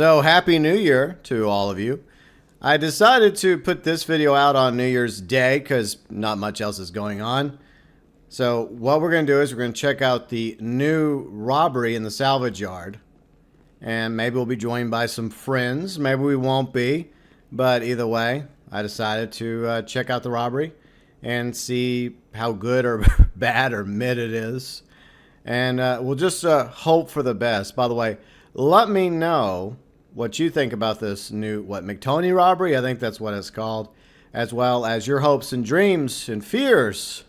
So happy New Year to all of you. I decided to put this video out on New Year's Day because not much else is going on. So what we're going to do is we're going to check out the new robbery in the salvage yard. And maybe we'll be joined by some friends. Maybe we won't be. But either way, I decided to check out the robbery and see how good or bad or mid it is. And we'll just hope for the best. By the way, let me know what you think about this new, McTony Robbery? I think that's what it's called. As well as your hopes and dreams and fears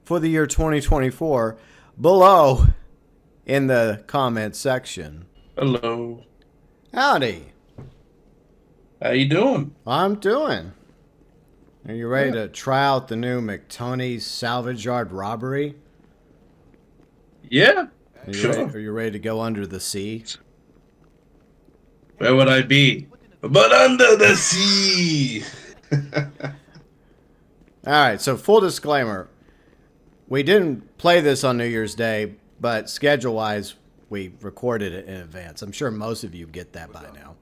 for the year 2024 below in the comment section. Hello. Howdy. How you doing? I'm doing. Are you ready to try out the new McTony Salvage Yard Robbery? Yeah, Are you ready to go under the sea? Where would I be? But under the sea! Alright, so full disclaimer. We didn't play this on New Year's Day, but schedule-wise, we recorded it in advance. I'm sure most of you get that by now.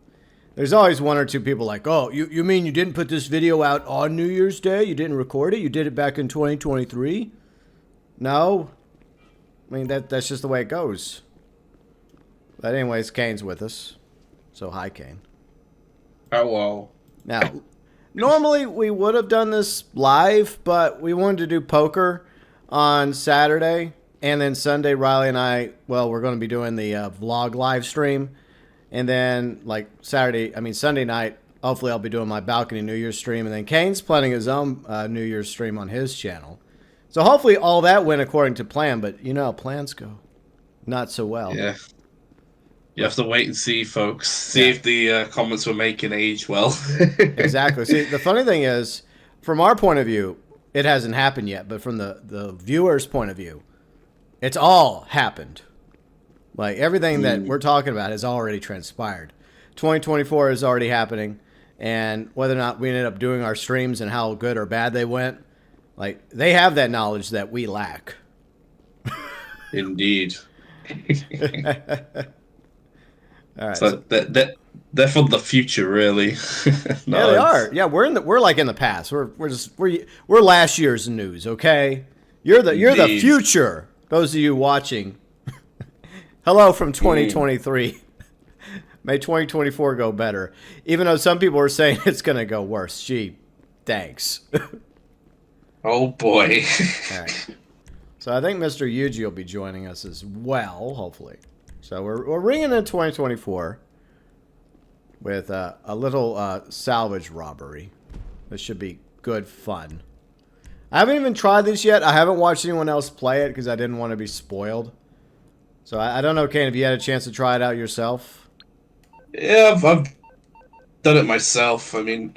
There's always one or two people like, oh, you mean you didn't put this video out on New Year's Day? You didn't record it? You did it back in 2023? No? I mean, that's just the way it goes. But anyways, Kane's with us. So hi, Kane. Hello. Now, normally we would have done this live, but we wanted to do poker on Saturday. And then Sunday, Riley and I, well, we're going to be doing the vlog live stream. And then, like, Sunday night, hopefully I'll be doing my balcony New Year's stream. And then Kane's planning his own New Year's stream on his channel. So hopefully all that went according to plan. But, you know how plans go. Not so well. Yeah. You have to wait and see, folks. See if the comments we're making age well. Exactly. See, the funny thing is, from our point of view, it hasn't happened yet. But from the viewer's point of view, it's all happened. Like, everything that we're talking about has already transpired. 2024 is already happening. And whether or not we ended up doing our streams and how good or bad they went, like, they have that knowledge that we lack. Indeed. All right. So they're from the future, really. No, yeah, they are. Yeah, we're like in the past. We're last year's news. Okay, you're the future. Those of you watching, hello from 2023. May 2024 go better. Even though some people are saying it's gonna go worse. Gee, thanks. Oh boy. All right. So I think Mr. Yuji will be joining us as well, hopefully. So we're ringing in 2024 with a little salvage robbery. This should be good fun. I haven't even tried this yet. I haven't watched anyone else play it because I didn't want to be spoiled. So I don't know, Kane, if you had a chance to try it out yourself. Yeah, I've done it myself. I mean,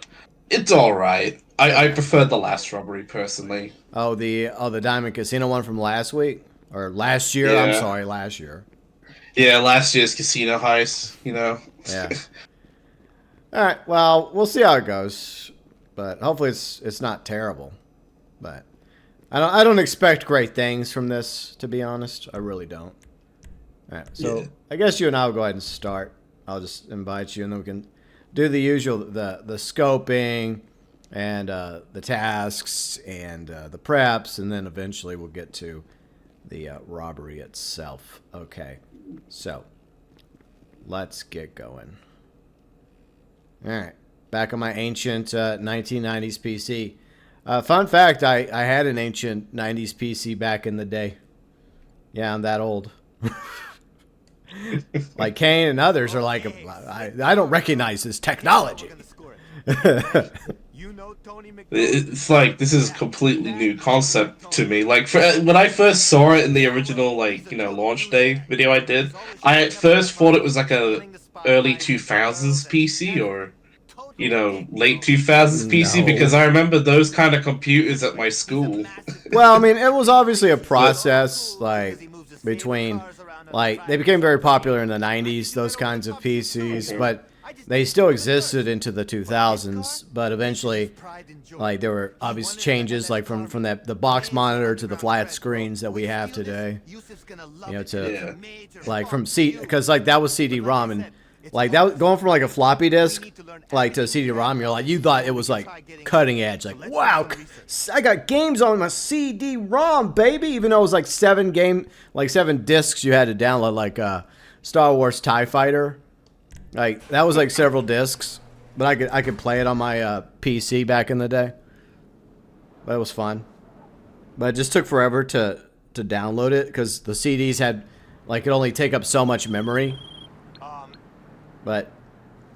it's all right. I prefer the last robbery personally. Oh, the Diamond Casino one from last week or last year? Yeah. I'm sorry, last year. Yeah, last year's casino heist, you know. Yeah. All right. Well, we'll see how it goes, but hopefully it's not terrible. But I don't expect great things from this, to be honest. I really don't. All right. So yeah. I guess you and I will go ahead and start. I'll just invite you, and then we can do the usual the scoping and the tasks and the preps, and then eventually we'll get to the robbery itself. Okay. So, let's get going. Alright, back on my ancient 1990s PC. Fun fact, I had an ancient 90s PC back in the day. Yeah, I'm that old. Like Kane and others are like, I don't recognize this technology. It's like, this is a completely new concept to me. Like, when I first saw it in the original, like, you know, launch day video I did, I at first thought it was like a early 2000s PC or, you know, late 2000s PC, because I remember those kind of computers at my school. Well, I mean, it was obviously a process, like, between, like, they became very popular in the 90s, those kinds of PCs, but they still existed into the 2000s, but eventually, like, there were obvious changes, like from the box monitor to the flat screens that we have today. You know, to like from because like that was CD-ROM, and Like that, going from like a floppy disk, like to a CD-ROM, you're like, you thought it was like cutting edge. Like, wow, I got games on my CD-ROM, baby. Even though it was like 7 discs you had to download, like Star Wars TIE Fighter. Like that was like several discs, but I could play it on my PC back in the day. But it was fun. But it just took forever to download it because the CDs had like it only take up so much memory. But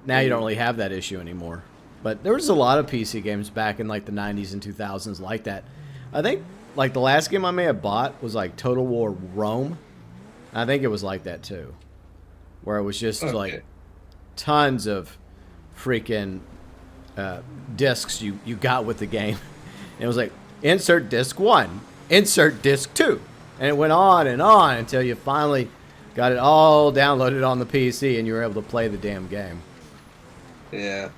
now you don't really have that issue anymore. But there was a lot of PC games back in like the 90s and 2000s like that. I think like the last game I may have bought was like Total War Rome. I think it was like that too. Where it was just like tons of freaking discs you got with the game. And it was like, insert disc 1, insert disc 2. And it went on until you finally got it all downloaded on the PC and you were able to play the damn game. Yeah.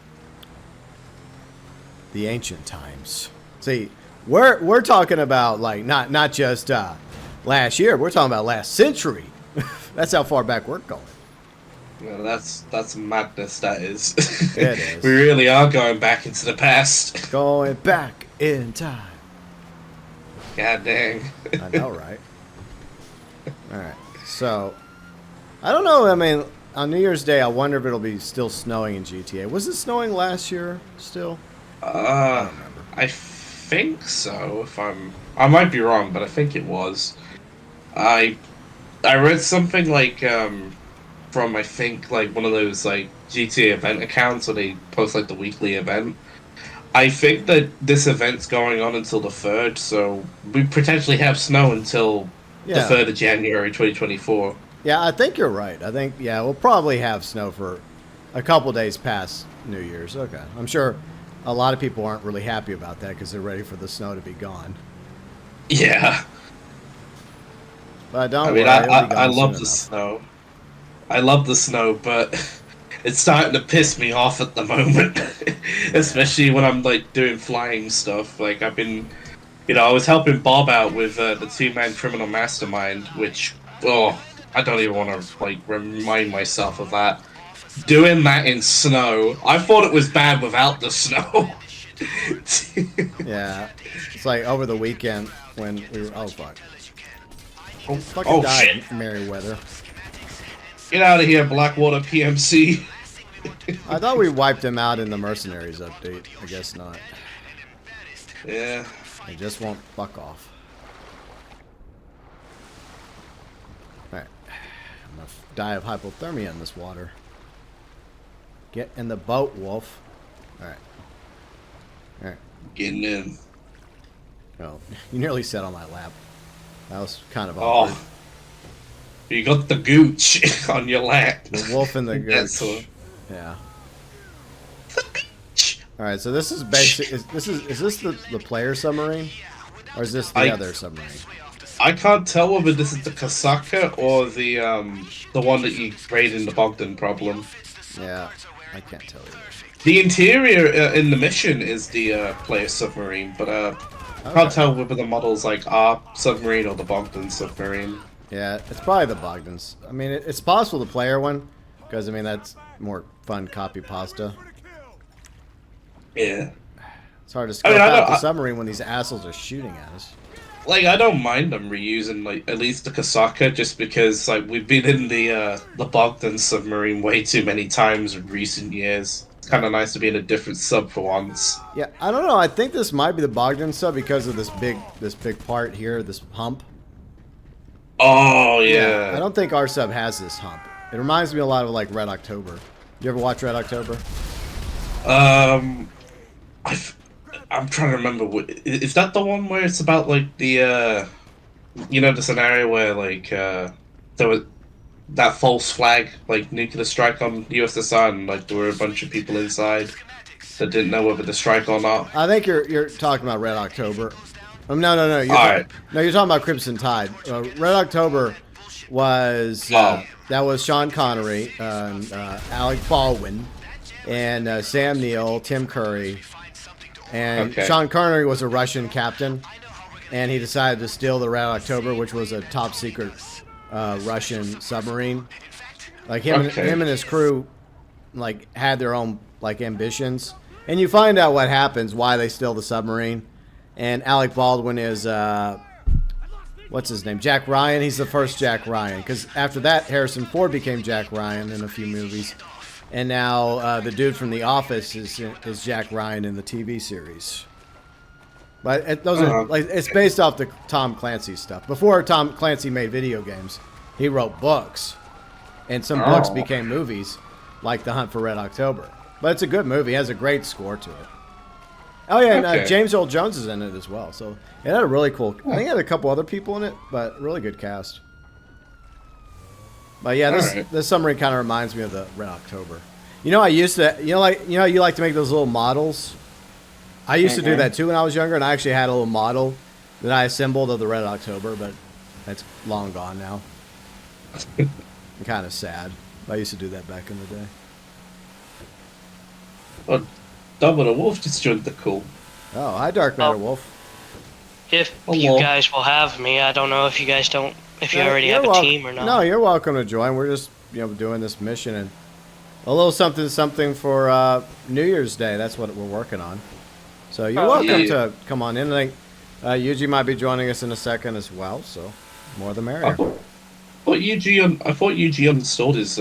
The ancient times. See, we're talking about like not just last year. We're talking about last century. That's how far back we're going. Well, that's madness. That is. It is. We really are going back into the past. Going back in time. God dang. I know, right? All right. So, I don't know. I mean, on New Year's Day, I wonder if it'll be still snowing in GTA. Was it snowing last year still? I don't remember. I think so. I might be wrong, but I think it was. I read something like from I think like one of those like GTA event accounts where they post like the weekly event. I think that this event's going on until the 3rd, so we potentially have snow until the 3rd of January 2024. Yeah, I think you're right. I think, yeah, we'll probably have snow for a couple days past New Year's. Okay. I'm sure a lot of people aren't really happy about that because they're ready for the snow to be gone. Yeah. But don't I mean, worry, it'll be gone I love soon the enough. snow. I love the snow, but it's starting to piss me off at the moment. Especially when I'm, like, doing flying stuff. Like, I've been... You know, I was helping Bob out with the 2-man criminal mastermind, which... Oh, I don't even want to, like, remind myself of that. Doing that in snow. I thought it was bad without the snow. Yeah. It's like over the weekend when we were... Oh, fuck. Oh, Fucking died, shit. Merriweather. Get out of here, Blackwater PMC. I thought we wiped him out in the Mercenaries update. I guess not. Yeah. They just won't fuck off. Alright. I'm gonna die of hypothermia in this water. Get in the boat, Wolf. Alright. Alright. Getting in. Oh, you nearly sat on my lap. That was kind of awkward. Oh. You got the gooch on your lap. The wolf and the That's gooch. Yeah. Alright, so this is basic. Is this the player submarine? Or is this the other submarine? I can't tell whether this is the Kasaka or the one that you raid in the Bogdan problem. Yeah, I can't tell either. The interior in the mission is the player submarine, but I can't tell whether the model's like our submarine or the Bogdan submarine. Yeah, it's probably the Bogdans. I mean, it's possible the player one, because I mean that's more fun copy pasta. Yeah. It's hard to scope out the submarine when these assholes are shooting at us. Like, I don't mind them reusing, like, at least the Kasaka, just because, like, we've been in the Bogdan submarine way too many times in recent years. It's kind of nice to be in a different sub for once. Yeah, I don't know. I think this might be the Bogdan sub because of this big part here, this hump. Oh, yeah. I don't think our sub has this hump. It reminds me a lot of, like, Red October. You ever watch Red October? I'm trying to remember. Is that the one where it's about like the you know, the scenario where like there was that false flag, like nuclear strike on USSR, and like there were a bunch of people inside that didn't know whether to strike or not? I think you're talking about Red October. No. All right. No, you're talking about Crimson Tide. Red October was that was Sean Connery, Alec Baldwin, and Sam Neill, Tim Curry. And Sean Connery was a Russian captain, and he decided to steal the Red October, which was a top secret Russian submarine. Like him and his crew like had their own like ambitions, and you find out what happens, why they steal the submarine. And Alec Baldwin is what's his name? Jack Ryan. He's the first Jack Ryan, because after that, Harrison Ford became Jack Ryan in a few movies, and now the dude from The Office is Jack Ryan in the TV series. But those are like, it's based off the Tom Clancy stuff. Before Tom Clancy made video games, he wrote books, and some books became movies, like The Hunt for Red October. But it's a good movie. It has a great score to it. Oh yeah, and James Earl Jones is in it as well. So it had a really cool. I think it had a couple other people in it, but really good cast. But yeah, this submarine kind of reminds me of the Red October. You know, I used to. You like to make those little models. I used to do that too when I was younger, and I actually had a little model that I assembled of the Red October, but that's long gone now. I'm kind of sad. I used to do that back in the day. Well, Double the Wolf just joined the call. Oh, hi, Dark Matter Wolf. If you guys will have me, I don't know if you guys don't, if you already have a team or not. No, you're welcome to join. We're just, doing this mission and a little something for New Year's Day. That's what we're working on. So you're welcome to come on in. I think Yuji might be joining us in a second as well. So more the merrier. I thought Yuji uninstalled his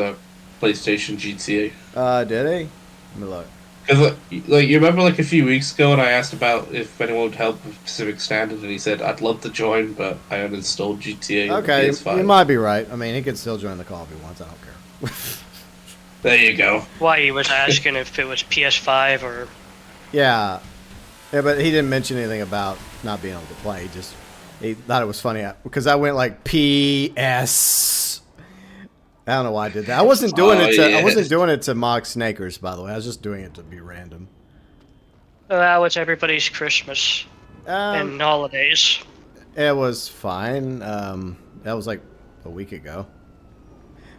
PlayStation GTA. Did he? Let me look. Because, like, you remember, like, a few weeks ago when I asked about if anyone would help with Pacific Standard, and he said, I'd love to join, but I uninstalled GTA on okay, PS5. You might be right. I mean, he can still join the call if he wants. I don't care. There you go. Why, he was asking if it was PS5 or... Yeah, but he didn't mention anything about not being able to play. He thought it was funny, because I went, like, PS... I don't know why I did that. I wasn't doing I wasn't doing it to mock Snakers, by the way. I was just doing it to be random. That was everybody's Christmas and holidays. It was fine. That was like a week ago.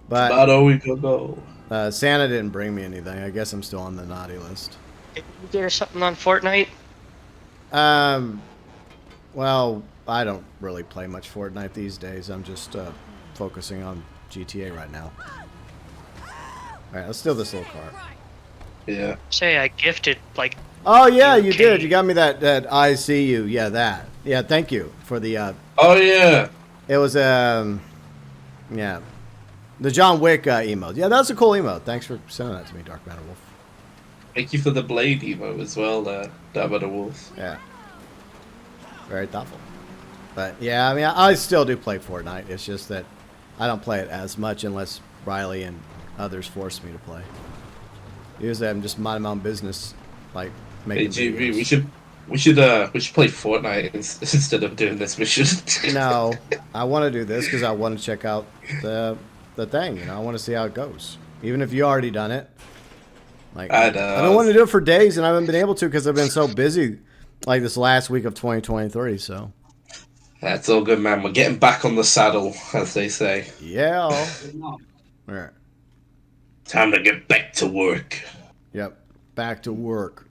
But about a week ago. Santa didn't bring me anything. I guess I'm still on the naughty list. Did you get something on Fortnite? Well, I don't really play much Fortnite these days. I'm just focusing on GTA right now. Alright, let's steal this little car. Yeah. Say I gifted, like... Oh, yeah, you did. You got me that I see you. Yeah, that. Yeah, thank you for the... Oh, yeah. It was, yeah. The John Wick emote. Yeah, that's a cool emote. Thanks for sending that to me, Dark Matter Wolf. Thank you for the Blade emote as well, Dark Matter Wolf. Yeah. Very thoughtful. But, yeah, I mean, I still do play Fortnite. It's just that I don't play it as much unless Riley and others force me to play. Usually I'm just minding my own business, like making videos. We should play Fortnite instead of doing this mission. No, I want to do this because I want to check out the thing. I want to see how it goes. Even if you already done it. Like I've been wanting to do it for days and I haven't been able to because I've been so busy, like this last week of 2023. So. That's all good, man. We're getting back on the saddle, as they say. Yeah. All right. Time to get back to work. Yep. Back to work.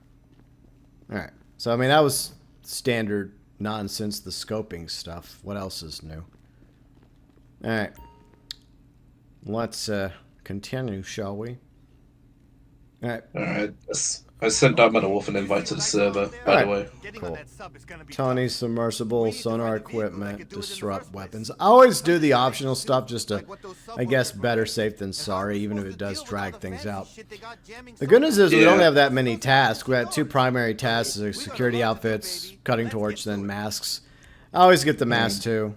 All right. So, I mean, that was standard nonsense, the scoping stuff. What else is new? All right. Let's continue, shall we? All right. All right. I sent Dark Matter Wolf an invite to the server, by the way. Cool. Tony, submersible, sonar equipment, disrupt weapons. I always do the optional stuff just to, I guess, better safe than sorry, even if it does drag things out. The good news is we don't have that many tasks. We have 2 primary tasks, security outfits, cutting torch, then masks. I always get the mask too.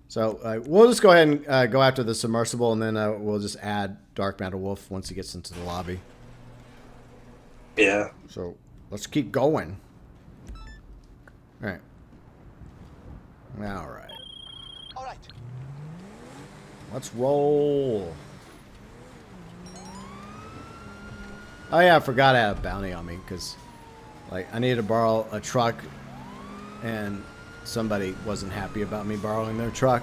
So we'll just go ahead and go after the submersible, and then we'll just add Dark Matter Wolf once he gets into the lobby. Yeah. So let's keep going. All right. All right. All right. Let's roll. Oh yeah, I forgot I had a bounty on me because, like, I needed to borrow a truck, and somebody wasn't happy about me borrowing their truck,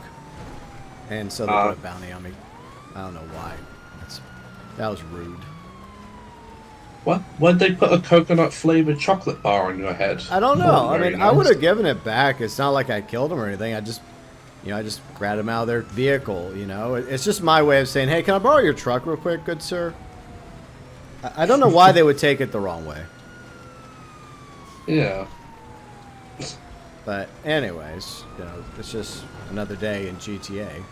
and so they put a bounty on me. I don't know why. That was rude. What? Why'd they put a coconut flavored chocolate bar on your head? I don't know. I mean, Nice. I would have given it back. It's not like I killed him or anything. I just grabbed him out of their vehicle. It's just my way of saying, hey, can I borrow your truck real quick, good sir? I don't know why they would take it the wrong way. Yeah. But anyways, you know, it's just another day in GTA.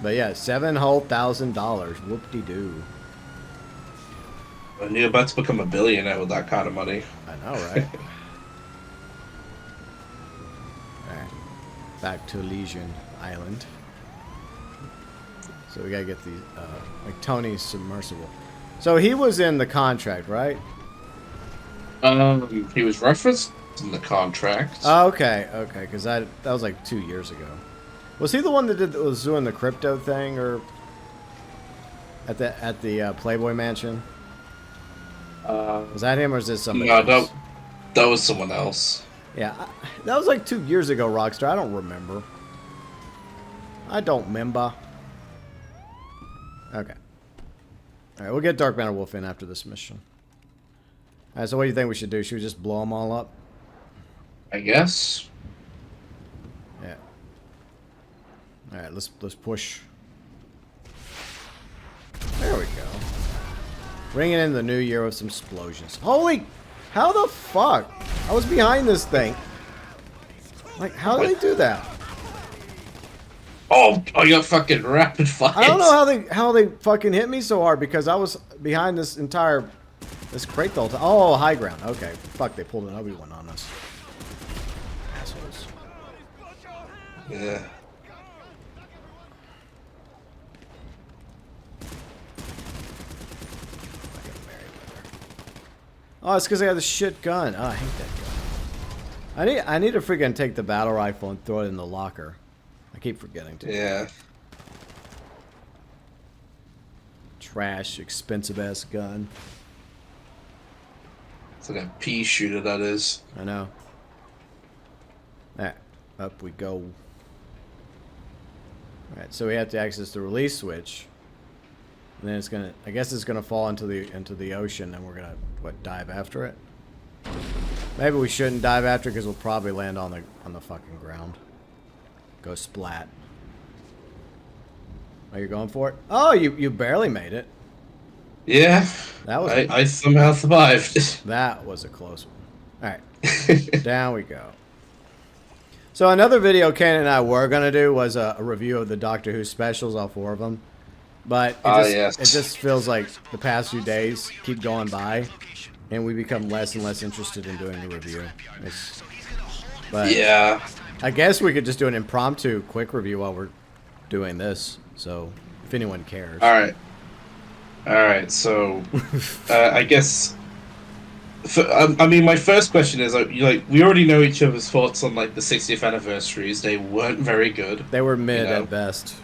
But yeah, $700,000. Whoop-de-doo. And you're about to become a billionaire with that kind of money. I know, right? Alright. Back to Elysian Island. So we gotta get the McTony's submersible. So he was in the contract, right? He was referenced in the contract. Oh, okay, okay, because that was like 2 years ago. Was he the one that was doing the crypto thing, or at the Playboy Mansion? Was that him, or is this somebody else? No, that was someone else. Yeah, that was like 2 years ago, Rockstar. I don't remember. I don't remember. Okay. Alright, we'll get Dark Banner Wolf in after this mission. Alright, so what do you think we should do? Should we just blow them all up? I guess. Yeah. Alright, let's push. There we go. Bringing in the new year with some explosions. Holy... How the fuck? I was behind this thing. Like, how did they do that? Oh, you got fucking rapid fire. I don't know how they fucking hit me so hard because I was behind this crate the whole time. Oh, high ground. Okay. Fuck, they pulled an Obi-Wan on us. Assholes. Yeah. Oh, it's because I got the shit gun. Oh, I hate that gun. I need to freaking take the battle rifle and throw it in the locker. I keep forgetting to. Yeah. Trash, expensive ass gun. It's like a pea shooter, that is. I know. Alright, up we go. Alright, so we have to access the release switch. And then it's gonna, I guess it's gonna fall into the ocean, and we're gonna, what, dive after it? Maybe we shouldn't dive after it because we'll probably land on the fucking ground. Go splat. Are you going for it? Oh, you barely made it. Yeah. That was I somehow survived. That was a close one. Alright. Down we go. So another video Ken and I were gonna do was a review of the Doctor Who specials, all 4 of them. But it just feels like the past few days keep going by, and we become less and less interested in doing the review. But yeah. I guess we could just do an impromptu quick review while we're doing this. So if anyone cares. All right. So I guess. I mean, my first question is we already know each other's thoughts on like the 60th anniversaries. They weren't very good. They were mid at best.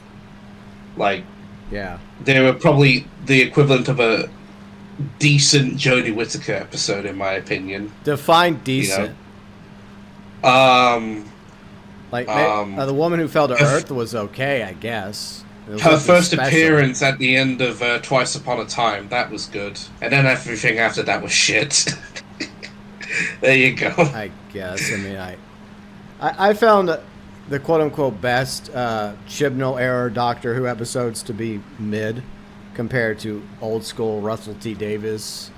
Like. Yeah. They were probably the equivalent of a decent Jodie Whittaker episode, in my opinion. Define decent. You know? The woman who fell to Earth was okay, I guess. Her first appearance at the end of Twice Upon a Time, that was good. And then everything after that was shit. There you go. I guess. I mean, I found the quote-unquote best Chibnall era Doctor Who episodes to be mid compared to old school Russell T Davies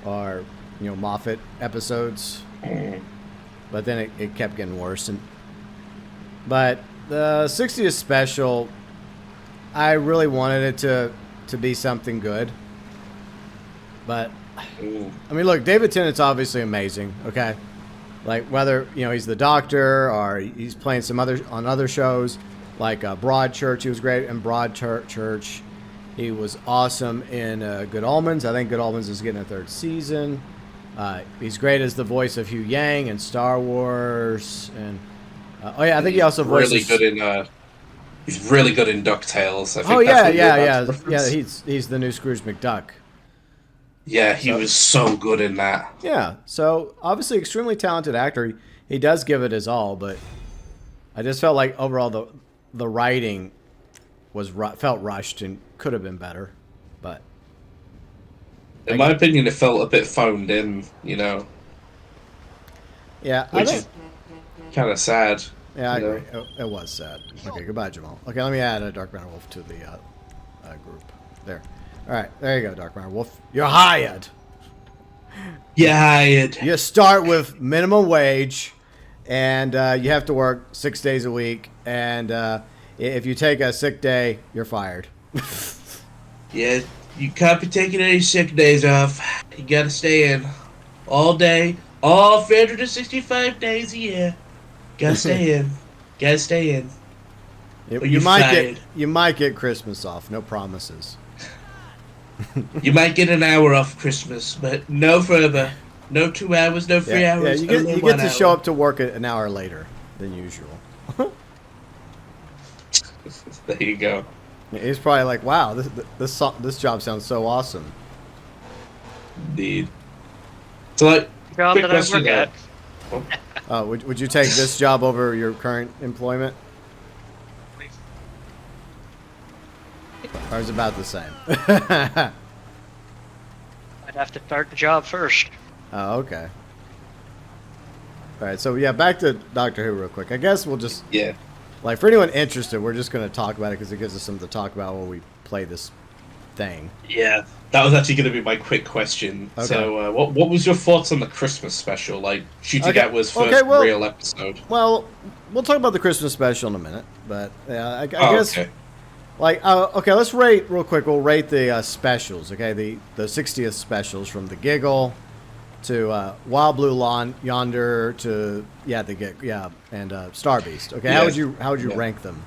or Moffat episodes. But then it kept getting worse. But the 60th special, I really wanted it to be something good. But I mean, look, David Tennant's obviously amazing, okay? Like, whether, he's the Doctor or he's playing on other shows, like Broadchurch. He was great in Broadchurch. He was awesome in Good Omens. I think Good Omens is getting a 3rd season. He's great as the voice of Hugh Yang in Star Wars. And I think he also voices... He's really good in DuckTales. Yeah. He's the new Scrooge McDuck. Yeah, he was so good in that. Yeah, so obviously extremely talented actor. He does give it his all, but I just felt like overall the writing felt rushed and could have been better. But in my opinion, it felt a bit phoned in, Yeah, which is kind of sad. Yeah, I agree. It was sad. Okay, goodbye, Jamal. Okay, let me add a Dark Banner Wolf to the group. There. All right, there you go, Dark Matter Wolf. You're hired. You're hired. You start with minimum wage, and you have to work 6 days a week. And if you take a sick day, you're fired. Yeah, you can't be taking any sick days off. You gotta stay in all day, all 365 days a year. Gotta stay in. Gotta stay in. You might get Christmas off. No promises. You might get an hour off Christmas, but no further. No 2 hours, no 3 hours. Yeah, you get to show up to work an hour later than usual. There you go. He's probably like, "Wow, this job sounds so awesome." Indeed. So, like, Job quick that I question work there. at. Would you take this job over your current employment? Or is it about the same? I'd have to start the job first. Oh, okay. All right, so yeah, back to Doctor Who real quick. I guess we'll just like for anyone interested, we're just going to talk about it because it gives us something to talk about while we play this thing. Yeah, that was actually going to be my quick question. Okay. So, what was your thoughts on the Christmas special? Like, Shooting Atwa's first real episode. Well, we'll talk about the Christmas special in a minute, but I guess. Okay. Like, okay, let's rate real quick. We'll rate the specials, okay? The 60th specials from the Giggle to Wild Blue Yonder to and Star Beast. Okay, Yeah. how would you rank them?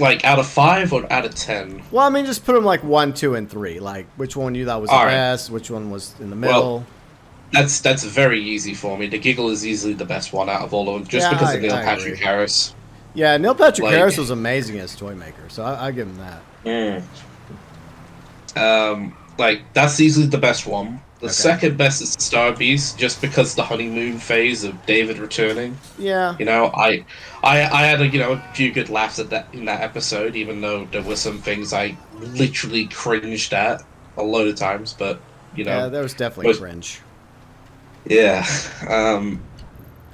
Like out of 5 or out of 10? Well, I mean, just put them like 1, 2, and 3. Like, which one you thought was the best? Which one was in the middle? Well, that's very easy for me. The Giggle is easily the best one out of all of them, just because of Neil Patrick Harris. Yeah, Neil Patrick Harris was amazing as Toymaker, so I give him that. Like, that's easily the best one. The second best is Star Beast, just because the honeymoon phase of David returning. Yeah. You know, I had a few good laughs at that in that episode, even though there were some things I literally cringed at a load of times. But yeah, that was definitely cringe. Yeah.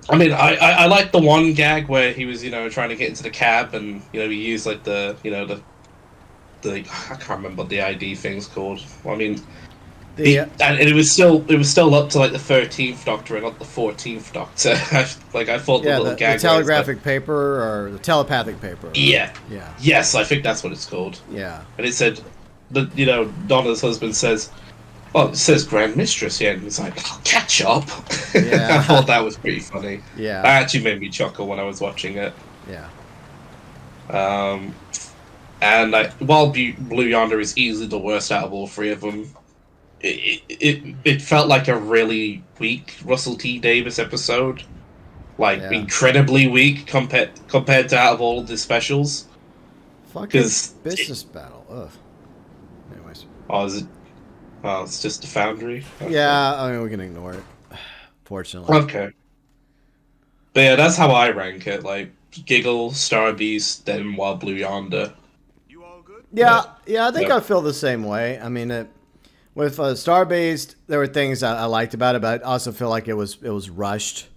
I mean, I like the one gag where he was, trying to get into the cab, and he used like the I can't remember what the ID thing's called. Well, I mean, and it was still up to like the 13th Doctor and not the 14th Doctor. I thought the little gag. The telegraphic paper or the telepathic paper. Yeah. Yeah. Yes, I think that's what it's called. Yeah. And it said, Donna's husband says, "Oh, it says Grand Mistress here," and he's like, "Oh, catch up." Yeah. I thought that was pretty funny. Yeah. That actually made me chuckle when I was watching it. Yeah. And while Blue Yonder is easily the worst out of all 3 of them, it felt like a really weak Russell T Davies episode, incredibly weak compared to out of all of the specials. Fucking business battle. Ugh. Anyways. Oh, is it? Oh, it's just a Foundry. Okay. Yeah, I mean we can ignore it. Fortunately. Okay. But yeah, that's how I rank it. Like Giggle, Star Beast, then Wild Blue Yonder. Yeah, I think I feel the same way. I mean, with Starbased, there were things I liked about it, but I also feel like it was rushed.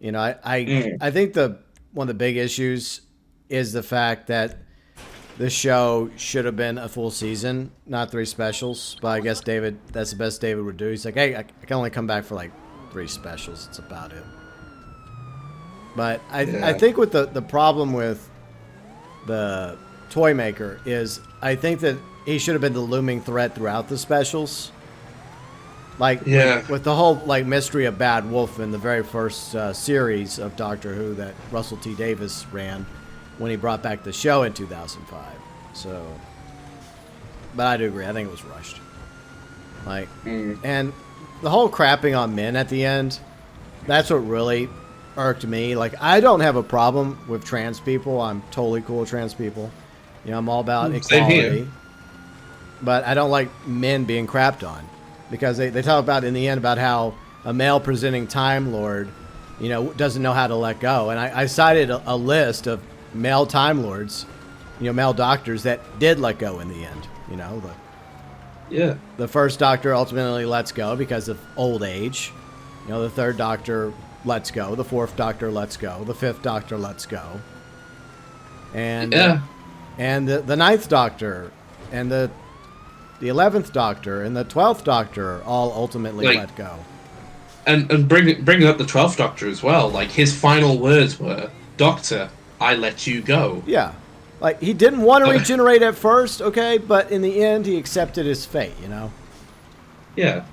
I think one of the big issues is the fact that the show should have been a full season, not 3 specials. But I guess that's the best David would do. He's like, hey, I can only come back for like 3 specials. It's about it. But I think with the problem with the Toymaker is I think that he should have been the looming threat throughout the specials. With the whole mystery of Bad Wolf in the very first series of Doctor Who that Russell T Davies ran when he brought back the show in 2005. So, but I do agree. I think it was rushed. And the whole crapping on men at the end, that's what really irked me. Like, I don't have a problem with trans people. I'm totally cool with trans people. I'm all about equality. But I don't like men being crapped on. Because they talk about in the end about how a male presenting Time Lord, doesn't know how to let go. And I cited a list of male Time Lords, male doctors that did let go in the end. The first Doctor ultimately lets go because of old age. The third Doctor lets go. The fourth Doctor lets go. The fifth Doctor lets go. And and the Ninth Doctor, and the 11th Doctor, and the 12th Doctor all ultimately let go. And bringing up the 12th Doctor as well, like, his final words were, "Doctor, I let you go." Yeah. Like, he didn't want to regenerate at first, okay, but in the end, he accepted his fate, you know? Yeah.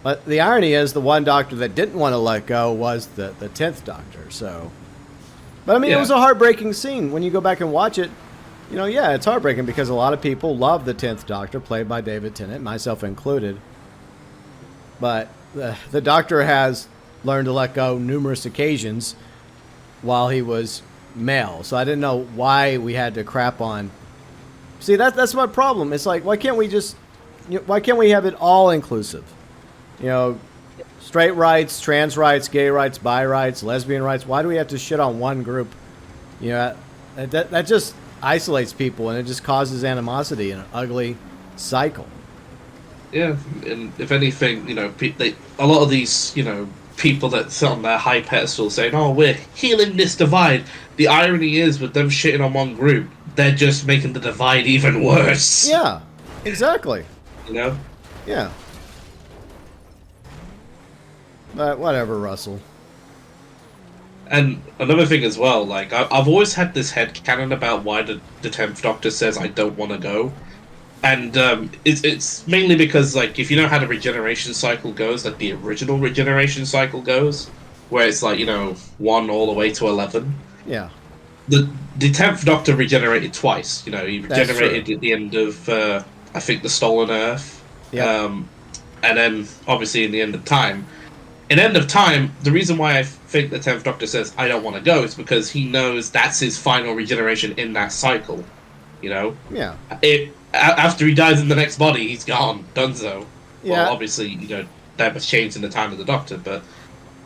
But the irony is, the one Doctor that didn't want to let go was the 10th Doctor, so... But, I mean, it was a heartbreaking scene. When you go back and watch it, you know, yeah, it's heartbreaking because a lot of people love the 10th Doctor, played by David Tennant, myself included. But the Doctor has learned to let go numerous occasions while he was male. So I didn't know why we had to crap on... See, that's my problem. It's like, why can't we just... You know, why can't we have it all inclusive? You know, straight rights, trans rights, gay rights, bi rights, lesbian rights. Why do we have to shit on one group? You know, that just isolates people, and it just causes animosity and an ugly cycle. Yeah, and if anything, you know, a lot of these, you know, people that sit on their high pedestal saying, "Oh, we're healing this divide." The irony is, with them shitting on one group, they're just making the divide even worse. Yeah, exactly. You know? Yeah. But whatever, Russell. And another thing as well, like, I've always had this headcanon about why the 10th Doctor says, "I don't want to go." And it's mainly because, like, if you know how the regeneration cycle goes, like the original regeneration cycle goes, where it's like, you know, 1 all the way to 11. Yeah. The 10th Doctor regenerated twice. You know, he regenerated at the end of, I think, the Stolen Earth. Yeah. And then, obviously, in the End of Time. In End of Time, the reason why I think the 10th Doctor says, "I don't want to go," is because he knows that's his final regeneration in that cycle. You know? Yeah. After he dies in the next body, he's gone. Donezo. Yeah. Well, obviously, you know, that was changed in the time of the Doctor, but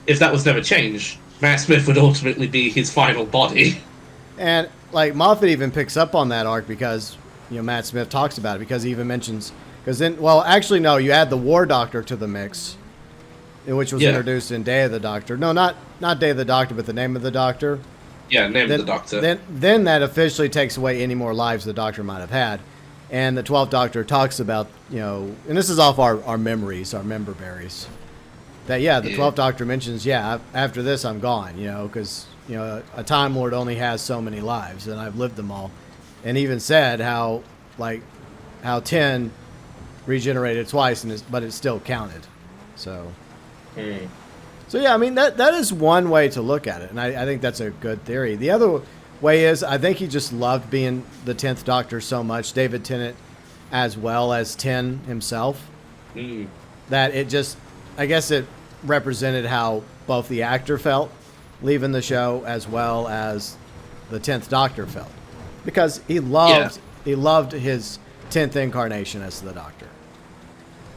if that was never changed, Matt Smith would ultimately be his final body. And, like, Moffat even picks up on that arc because, you know, Matt Smith talks about it, because he even mentions... Because then, well, actually, no, you add the War Doctor to the mix, which was introduced in Day of the Doctor. No, not Day of the Doctor, but the Name of the Doctor. Yeah, Name of the Doctor. Then that officially takes away any more lives the Doctor might have had. And the 12th Doctor talks about, you know, and this is off our memories, our member berries, that, the 12th Doctor mentions, after this I'm gone, you know, because, you know, a Time Lord only has so many lives, and I've lived them all. And even said how 10 regenerated twice, but it still counted. So... So yeah, I mean, that is one way to look at it, and I think that's a good theory. The other way is, I think he just loved being the 10th Doctor so much, David Tennant as well as 10 himself, that it just, I guess it represented how both the actor felt leaving the show as well as the 10th Doctor felt, because he loved his 10th incarnation as the Doctor.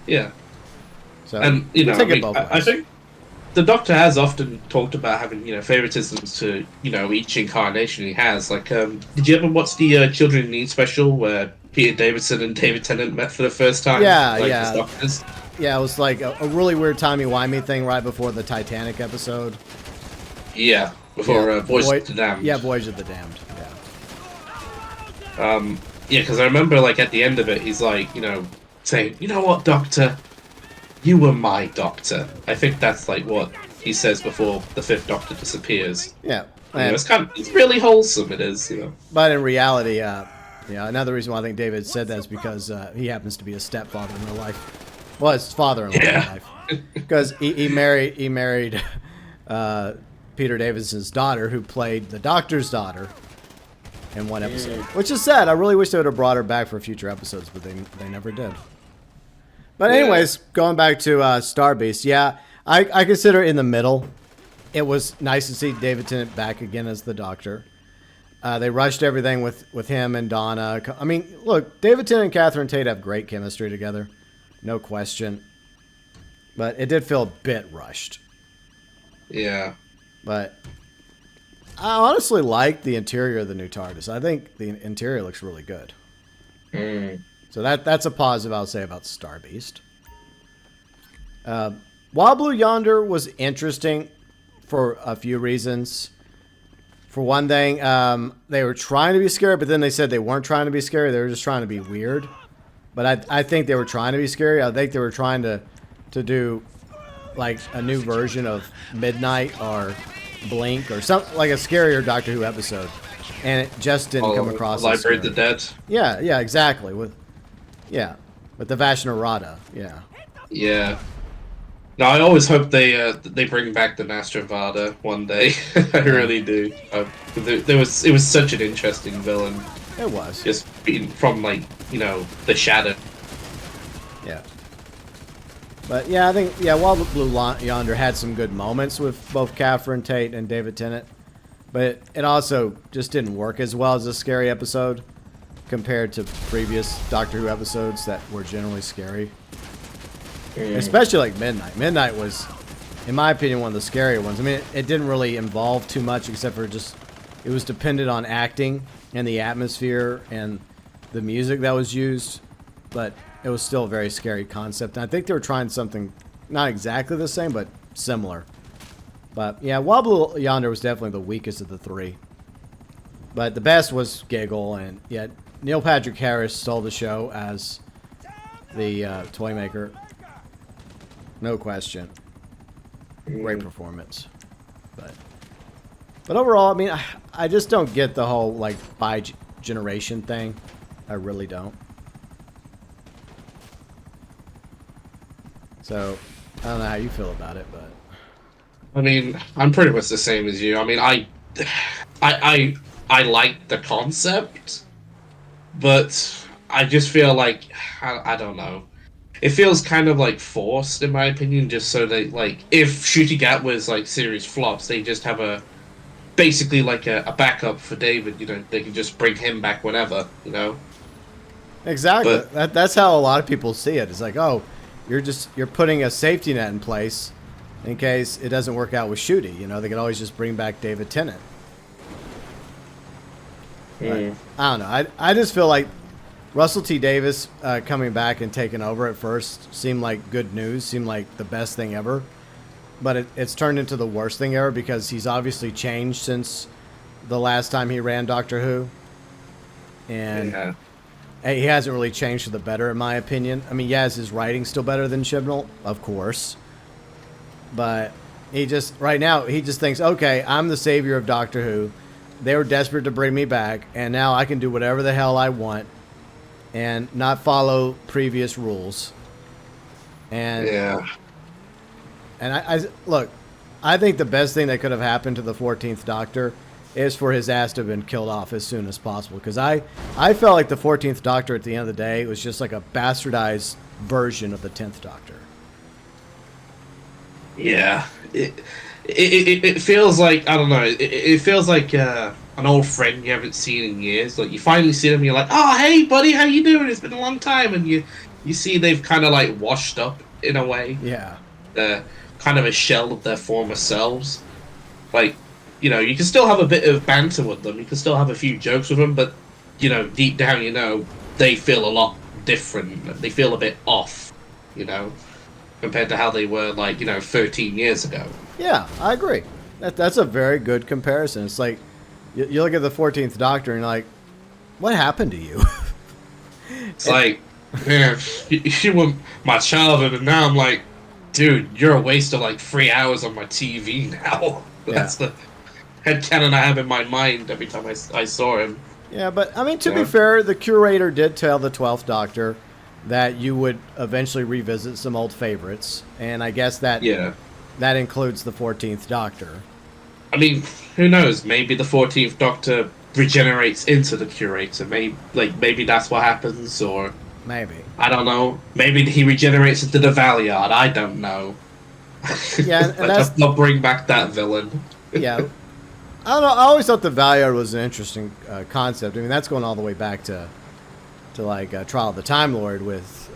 Yeah. So, and, you know, I think the Doctor has often talked about having, you know, favoritisms to, you know, each incarnation he has. Like, did you ever watch the Children in Need special where Peter Davison and David Tennant met for the first time? Yeah, as Doctors? Yeah, it was like a really weird timey-wimey thing right before the Titanic episode. Yeah, before Voyage of the Damned. Yeah, Voyage of the Damned, yeah, because I remember, like, at the end of it, he's like, you know, saying, "You know what, Doctor? You were my Doctor." I think that's, like, what he says before the 5th Doctor disappears. Yeah. And it's really wholesome, it is, you know. But in reality, another reason why I think David said that is because he happens to be a stepfather in real life. Well, his father-in-law in real life. Because he married Peter Davison's daughter, who played the Doctor's daughter in one episode. Which is sad. I really wish they would have brought her back for future episodes, but they never did. But anyways, going back to Star Beast, I consider it in the middle. It was nice to see David Tennant back again as the Doctor. They rushed everything with him and Donna. I mean, look, David Tennant and Catherine Tate have great chemistry together. No question. But it did feel a bit rushed. Yeah. But I honestly like the interior of the new TARDIS. I think the interior looks really good. So that's a positive I'll say about Star Beast. Wild Blue Yonder was interesting for a few reasons. For one thing, they were trying to be scary, but then they said they weren't trying to be scary. They were just trying to be weird. But I think they were trying to be scary. I think they were trying to do like a new version of Midnight or Blink or something like a scarier Doctor Who episode, and it just didn't come across. Library of the Dead. Yeah, exactly. With the Vashnarada. Yeah. Yeah. No, I always hope they bring back the Master Vada one day. I really do. It was such an interesting villain. It was just being from the shadow. Yeah. But yeah, I think While the Blue Yonder had some good moments with both Catherine Tate and David Tennant, but it also just didn't work as well as a scary episode compared to previous Doctor Who episodes that were generally scary. Especially like Midnight. Midnight was, in my opinion, one of the scarier ones. I mean, it didn't really involve too much except for just, it was dependent on acting and the atmosphere and the music that was used, but it was still a very scary concept. And I think they were trying something not exactly the same, but similar. But yeah, While Blue Yonder was definitely the weakest of the three. But the best was Giggle, and yet Neil Patrick Harris stole the show as the Toymaker. No question. Great performance. But overall, I mean, I just don't get the whole, like, bi-generation thing. I really don't. So, I don't know how you feel about it, but... I mean, I'm pretty much the same as you. I mean, I like the concept, but I just feel like, I don't know. It feels kind of like forced, in my opinion, just so that, like, if Shooty Gat was, like, series flops, they just have basically like a backup for David, they can just bring him back whenever, Exactly. That's how a lot of people see it. It's like, oh, you're putting a safety net in place in case it doesn't work out with Shooty. They could always just bring back David Tennant. But, I don't know. I just feel like Russell T. Davis coming back and taking over at first seemed like good news, seemed like the best thing ever. But it's turned into the worst thing ever because he's obviously changed since the last time he ran Doctor Who. And he hasn't really changed for the better, in my opinion. I mean, yeah, is his writing still better than Chibnall? Of course. But right now, he just thinks, okay, I'm the savior of Doctor Who. They were desperate to bring me back, and now I can do whatever the hell I want and not follow previous rules. And and I look, I think the best thing that could have happened to the 14th Doctor is for his ass to have been killed off as soon as possible. Because I felt like the 14th Doctor at the end of the day was just like a bastardized version of the 10th Doctor. Yeah. It feels like, I don't know, it feels like an old friend you haven't seen in years. Like, you finally see them, you're like, oh, hey, buddy, how you doing? It's been a long time. And you see they've kind of, like, washed up in a way. Yeah. They're kind of a shell of their former selves. Like, you can still have a bit of banter with them. You can still have a few jokes with them. But, deep down, they feel a lot different. They feel a bit off, compared to how they were, like, 13 years ago. Yeah, I agree. That's a very good comparison. It's like, you look at the 14th Doctor and you're like, what happened to you? It's like, man, you were my childhood, and now I'm like, dude, you're a waste of like 3 hours on my TV now. That's the headcanon I have in my mind every time I saw him. Yeah, but I mean, to be fair, the curator did tell the 12th Doctor that you would eventually revisit some old favorites, and I guess that that includes the 14th Doctor. I mean, who knows? Maybe the 14th Doctor regenerates into the curator. Maybe that's what happens, or maybe, I don't know. Maybe he regenerates into the Valeyard. I don't know. Yeah, and that's not bring back that villain. Yeah, I don't know. I always thought the Valeyard was an interesting concept. I mean, that's going all the way back to like Trial of the Time Lord with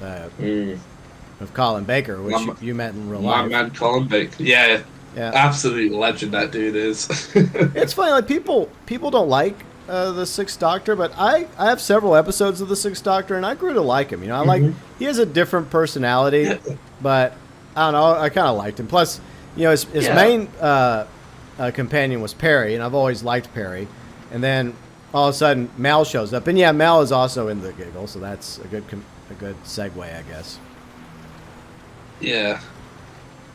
Colin Baker, which you met in real life. My man Colin Baker. Yeah. Absolute legend that dude is. It's funny, like people don't like the Sixth Doctor, but I have several episodes of the Sixth Doctor, and I grew to like him. I like he has a different personality, but I don't know, I kind of liked him. Plus, his main companion was Perry, and I've always liked Perry. And then all of a sudden, Mel shows up, and yeah, Mel is also in the giggle, so that's a good segue, I guess. Yeah.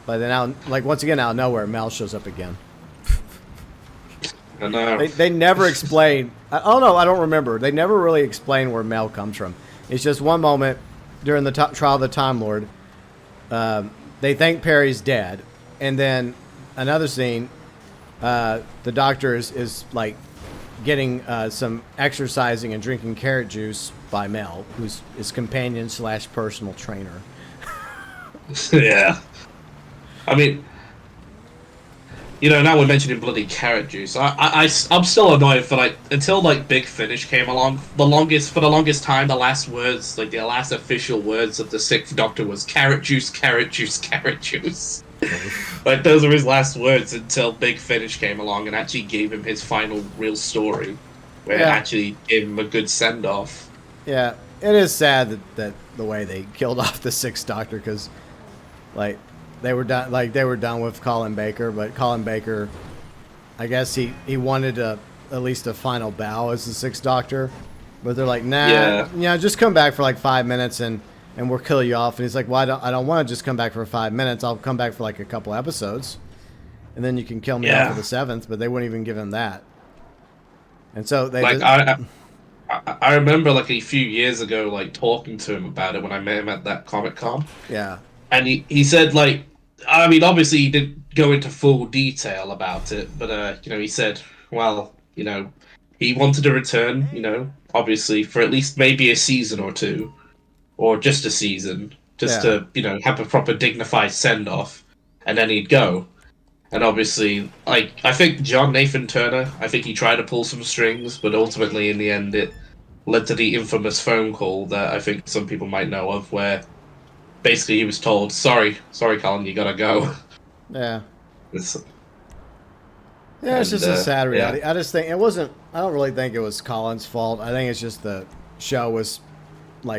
But then once again out of nowhere, Mel shows up again. I know. They never explain. Oh no, I don't remember. They never really explain where Mel comes from. It's just one moment during the trial of the Time Lord. They think Perry's dead, and then another scene. The doctor is like getting some exercising and drinking carrot juice by Mel, who's his companion / personal trainer. Yeah. I mean, now we're mentioning bloody carrot juice. I'm still annoyed for until Big Finish came along. For the longest time, the last words, the last official words of the Sixth Doctor was carrot juice, carrot juice, carrot juice. Those were his last words until Big Finish came along and actually gave him his final real story, where it actually gave him a good send off. Yeah, it is sad that the way they killed off the Sixth Doctor, because they were done with Colin Baker, but Colin Baker, I guess he wanted at least a final bow as the Sixth Doctor, but they're like, nah, just come back for 5 minutes and we'll kill you off. And he's like, well, I don't want to just come back for 5 minutes. I'll come back for a couple episodes, and then you can kill me off for the 7th. But they wouldn't even give him that. And so they I remember a few years ago talking to him about it when I met him at that Comic-Con. Yeah. And he said I mean, obviously he didn't go into full detail about it, but he said, well, he wanted to return, obviously for at least maybe a season or two, or just a season, to have a proper dignified send off, and then he'd go. And obviously, I think John Nathan Turner, I think he tried to pull some strings, but ultimately in the end it led to the infamous phone call that I think some people might know of, where basically he was told, sorry Colin, you gotta go. Yeah. It's just a sad reality. Yeah. I just think I don't really think it was Colin's fault. I think it's just the show was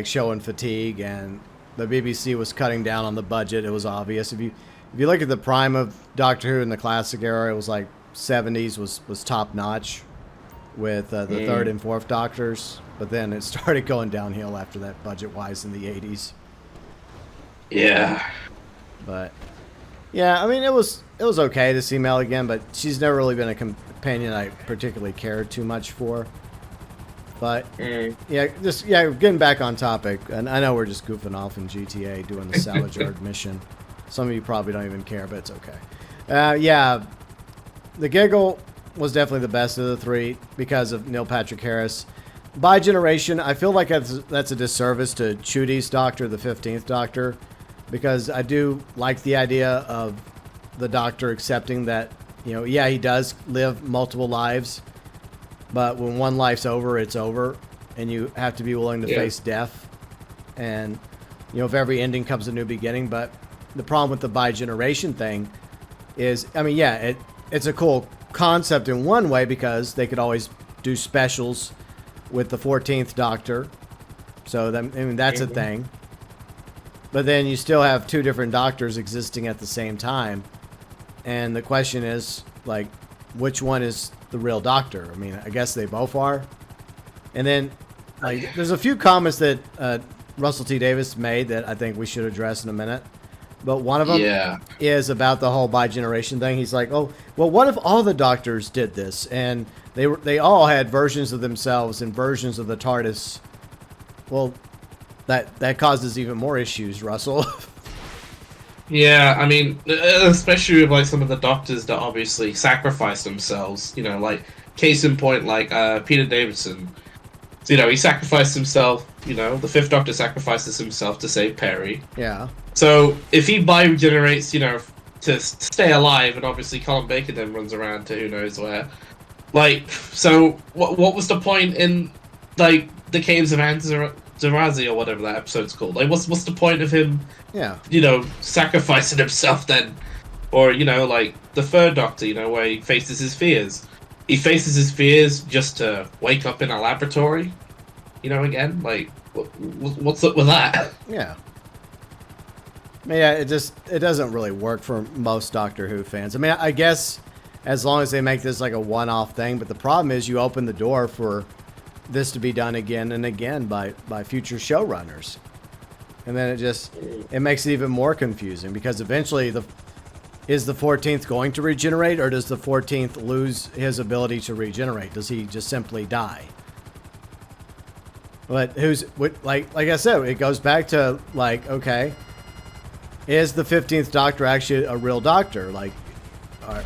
showing fatigue, and the BBC was cutting down on the budget. It was obvious. If you look at the prime of Doctor Who in the classic era, it was 70s was top notch with the third and fourth Doctors, but then it started going downhill after that budget wise in the 80s. Yeah. But yeah, I mean it was okay to see Mel again, but she's never really been a companion I particularly cared too much for. But getting back on topic, and I know we're just goofing off in GTA doing the salvage yard mission. Some of you probably don't even care, but it's okay. The giggle was definitely the best of the three because of Neil Patrick Harris. By generation, I feel like that's a disservice to Chudi's Doctor, the 15th Doctor, because I do like the idea of the Doctor accepting that, he does live multiple lives, but when one life's over, it's over, and you have to be willing to face death. And, if every ending comes a new beginning. But the problem with the bi-generation thing is, I mean, it's a cool concept in one way because they could always do specials with the 14th Doctor. So, that's a thing. But then you still have two different Doctors existing at the same time. And the question is, which one is the real Doctor? I mean, I guess they both are. And then, there's a few comments that Russell T. Davies made that I think we should address in a minute. But one of them is about the whole bi-generation thing. He's like, oh, well, what if all the Doctors did this? And they all had versions of themselves and versions of the TARDIS. Well, that causes even more issues, Russell. Yeah, I mean, especially with some of the Doctors that obviously sacrifice themselves. Case in point, Peter Davison. He sacrificed himself. The Fifth Doctor sacrifices himself to save Perry. Yeah. So if he bi-generates, to stay alive, and obviously Colin Baker then runs around to who knows where. So what was the point in the Caves of Antarazi or whatever that episode's called? What's the point of him? Yeah. Sacrificing himself then, or the Third Doctor, where he faces his fears. He faces his fears just to wake up in a laboratory. Again, what's up with that? Yeah. Yeah, it doesn't really work for most Doctor Who fans. I mean, I guess as long as they make this like a one-off thing. But the problem is you open the door for this to be done again and again by future showrunners. And then it makes it even more confusing, because eventually is the 14th going to regenerate, or does the 14th lose his ability to regenerate? Does he just simply die? But like I said, it goes back to like, okay, is the 15th Doctor actually a real doctor? Like, I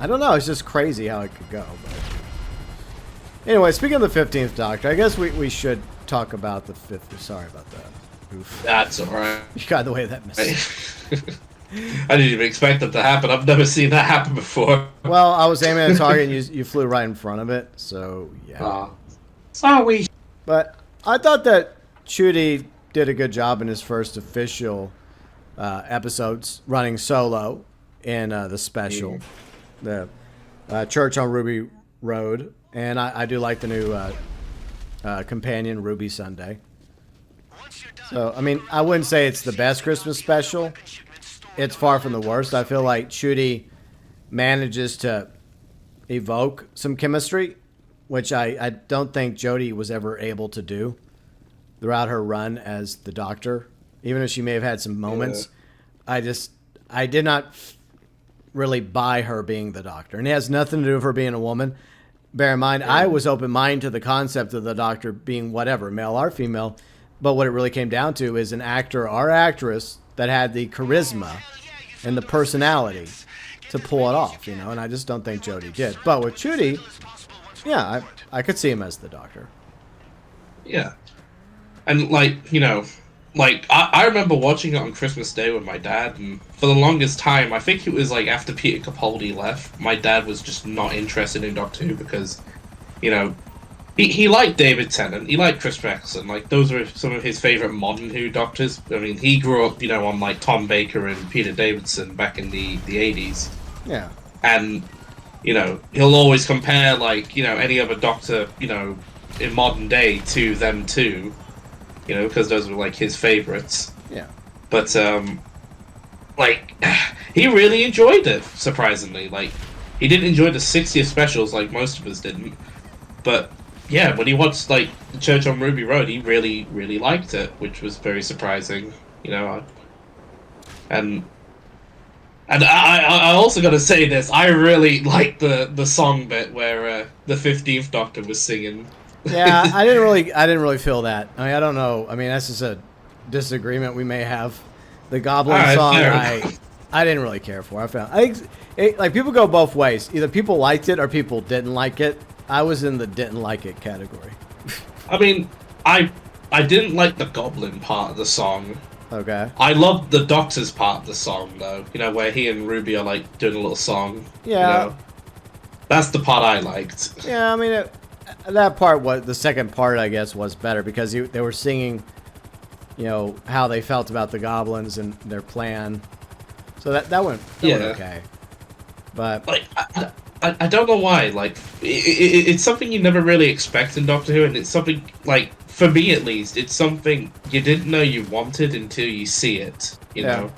don't know. It's just crazy how it could go. But anyway, speaking of the 15th Doctor, I guess we should talk about the 5th. Sorry about that. Oof. That's alright. You got the way that missed. I didn't even expect that to happen. I've never seen that happen before. Well, I was aiming at a target and you flew right in front of it, so yeah. Sorry. But I thought that Chudy did a good job in his first official episodes running solo in the special, the Church on Ruby Road, and I do like the new companion, Ruby Sunday. So, I mean, I wouldn't say it's the best Christmas special. It's far from the worst. I feel like Chudy manages to evoke some chemistry, which I don't think Jodie was ever able to do throughout her run as the Doctor. Even if she may have had some moments, yeah. I did not really buy her being the Doctor. And it has nothing to do with her being a woman. Bear in mind, I was open-minded to the concept of the Doctor being whatever, male or female. But what it really came down to is an actor or actress that had the charisma and the personality to pull it off, you know, and I just don't think Jodie did. But with Chudy, yeah, I could see him as the Doctor. Yeah. And, like, you know, like, I remember watching it on Christmas Day with my dad, and for the longest time, I think it was, like, after Peter Capaldi left, my dad was just not interested in Doctor Who because, you know, he liked David Tennant, he liked Chris Eccleston, like, those were some of his favourite modern Who Doctors. I mean, he grew up, you know, on, like, Tom Baker and Peter Davison back in the 80s. Yeah. And, you know, he'll always compare, like, you know, any other Doctor, you know, in modern day to them too, you know, because those were, like, his favourites. Yeah. But, like, he really enjoyed it, surprisingly. Like, he didn't enjoy the 60th specials like most of us didn't, but yeah, when he watched, like, the Church on Ruby Road, he really, really liked it, which was very surprising, you know. And I also got to say this, I really liked the song bit where the 15th Doctor was singing. Yeah, I didn't really feel that. I mean, I don't know. I mean, that's just a disagreement we may have. The Goblin song, I didn't really care for. Like, people go both ways. Either people liked it or people didn't like it. I was in the didn't like it category. I mean, I didn't like the Goblin part of the song. Okay. I loved the Doctor's part of the song, though. You know, where he and Ruby are, like, doing a little song. Yeah. You know? That's the part I liked. Yeah, I mean, that part was the second part, I guess, was better because they were singing, you know, how they felt about the goblins and their plan. So that went okay. But like, I don't know why. Like, it's something you never really expect in Doctor Who, and it's something, like, for me at least, it's something you didn't know you wanted until you see it. You know.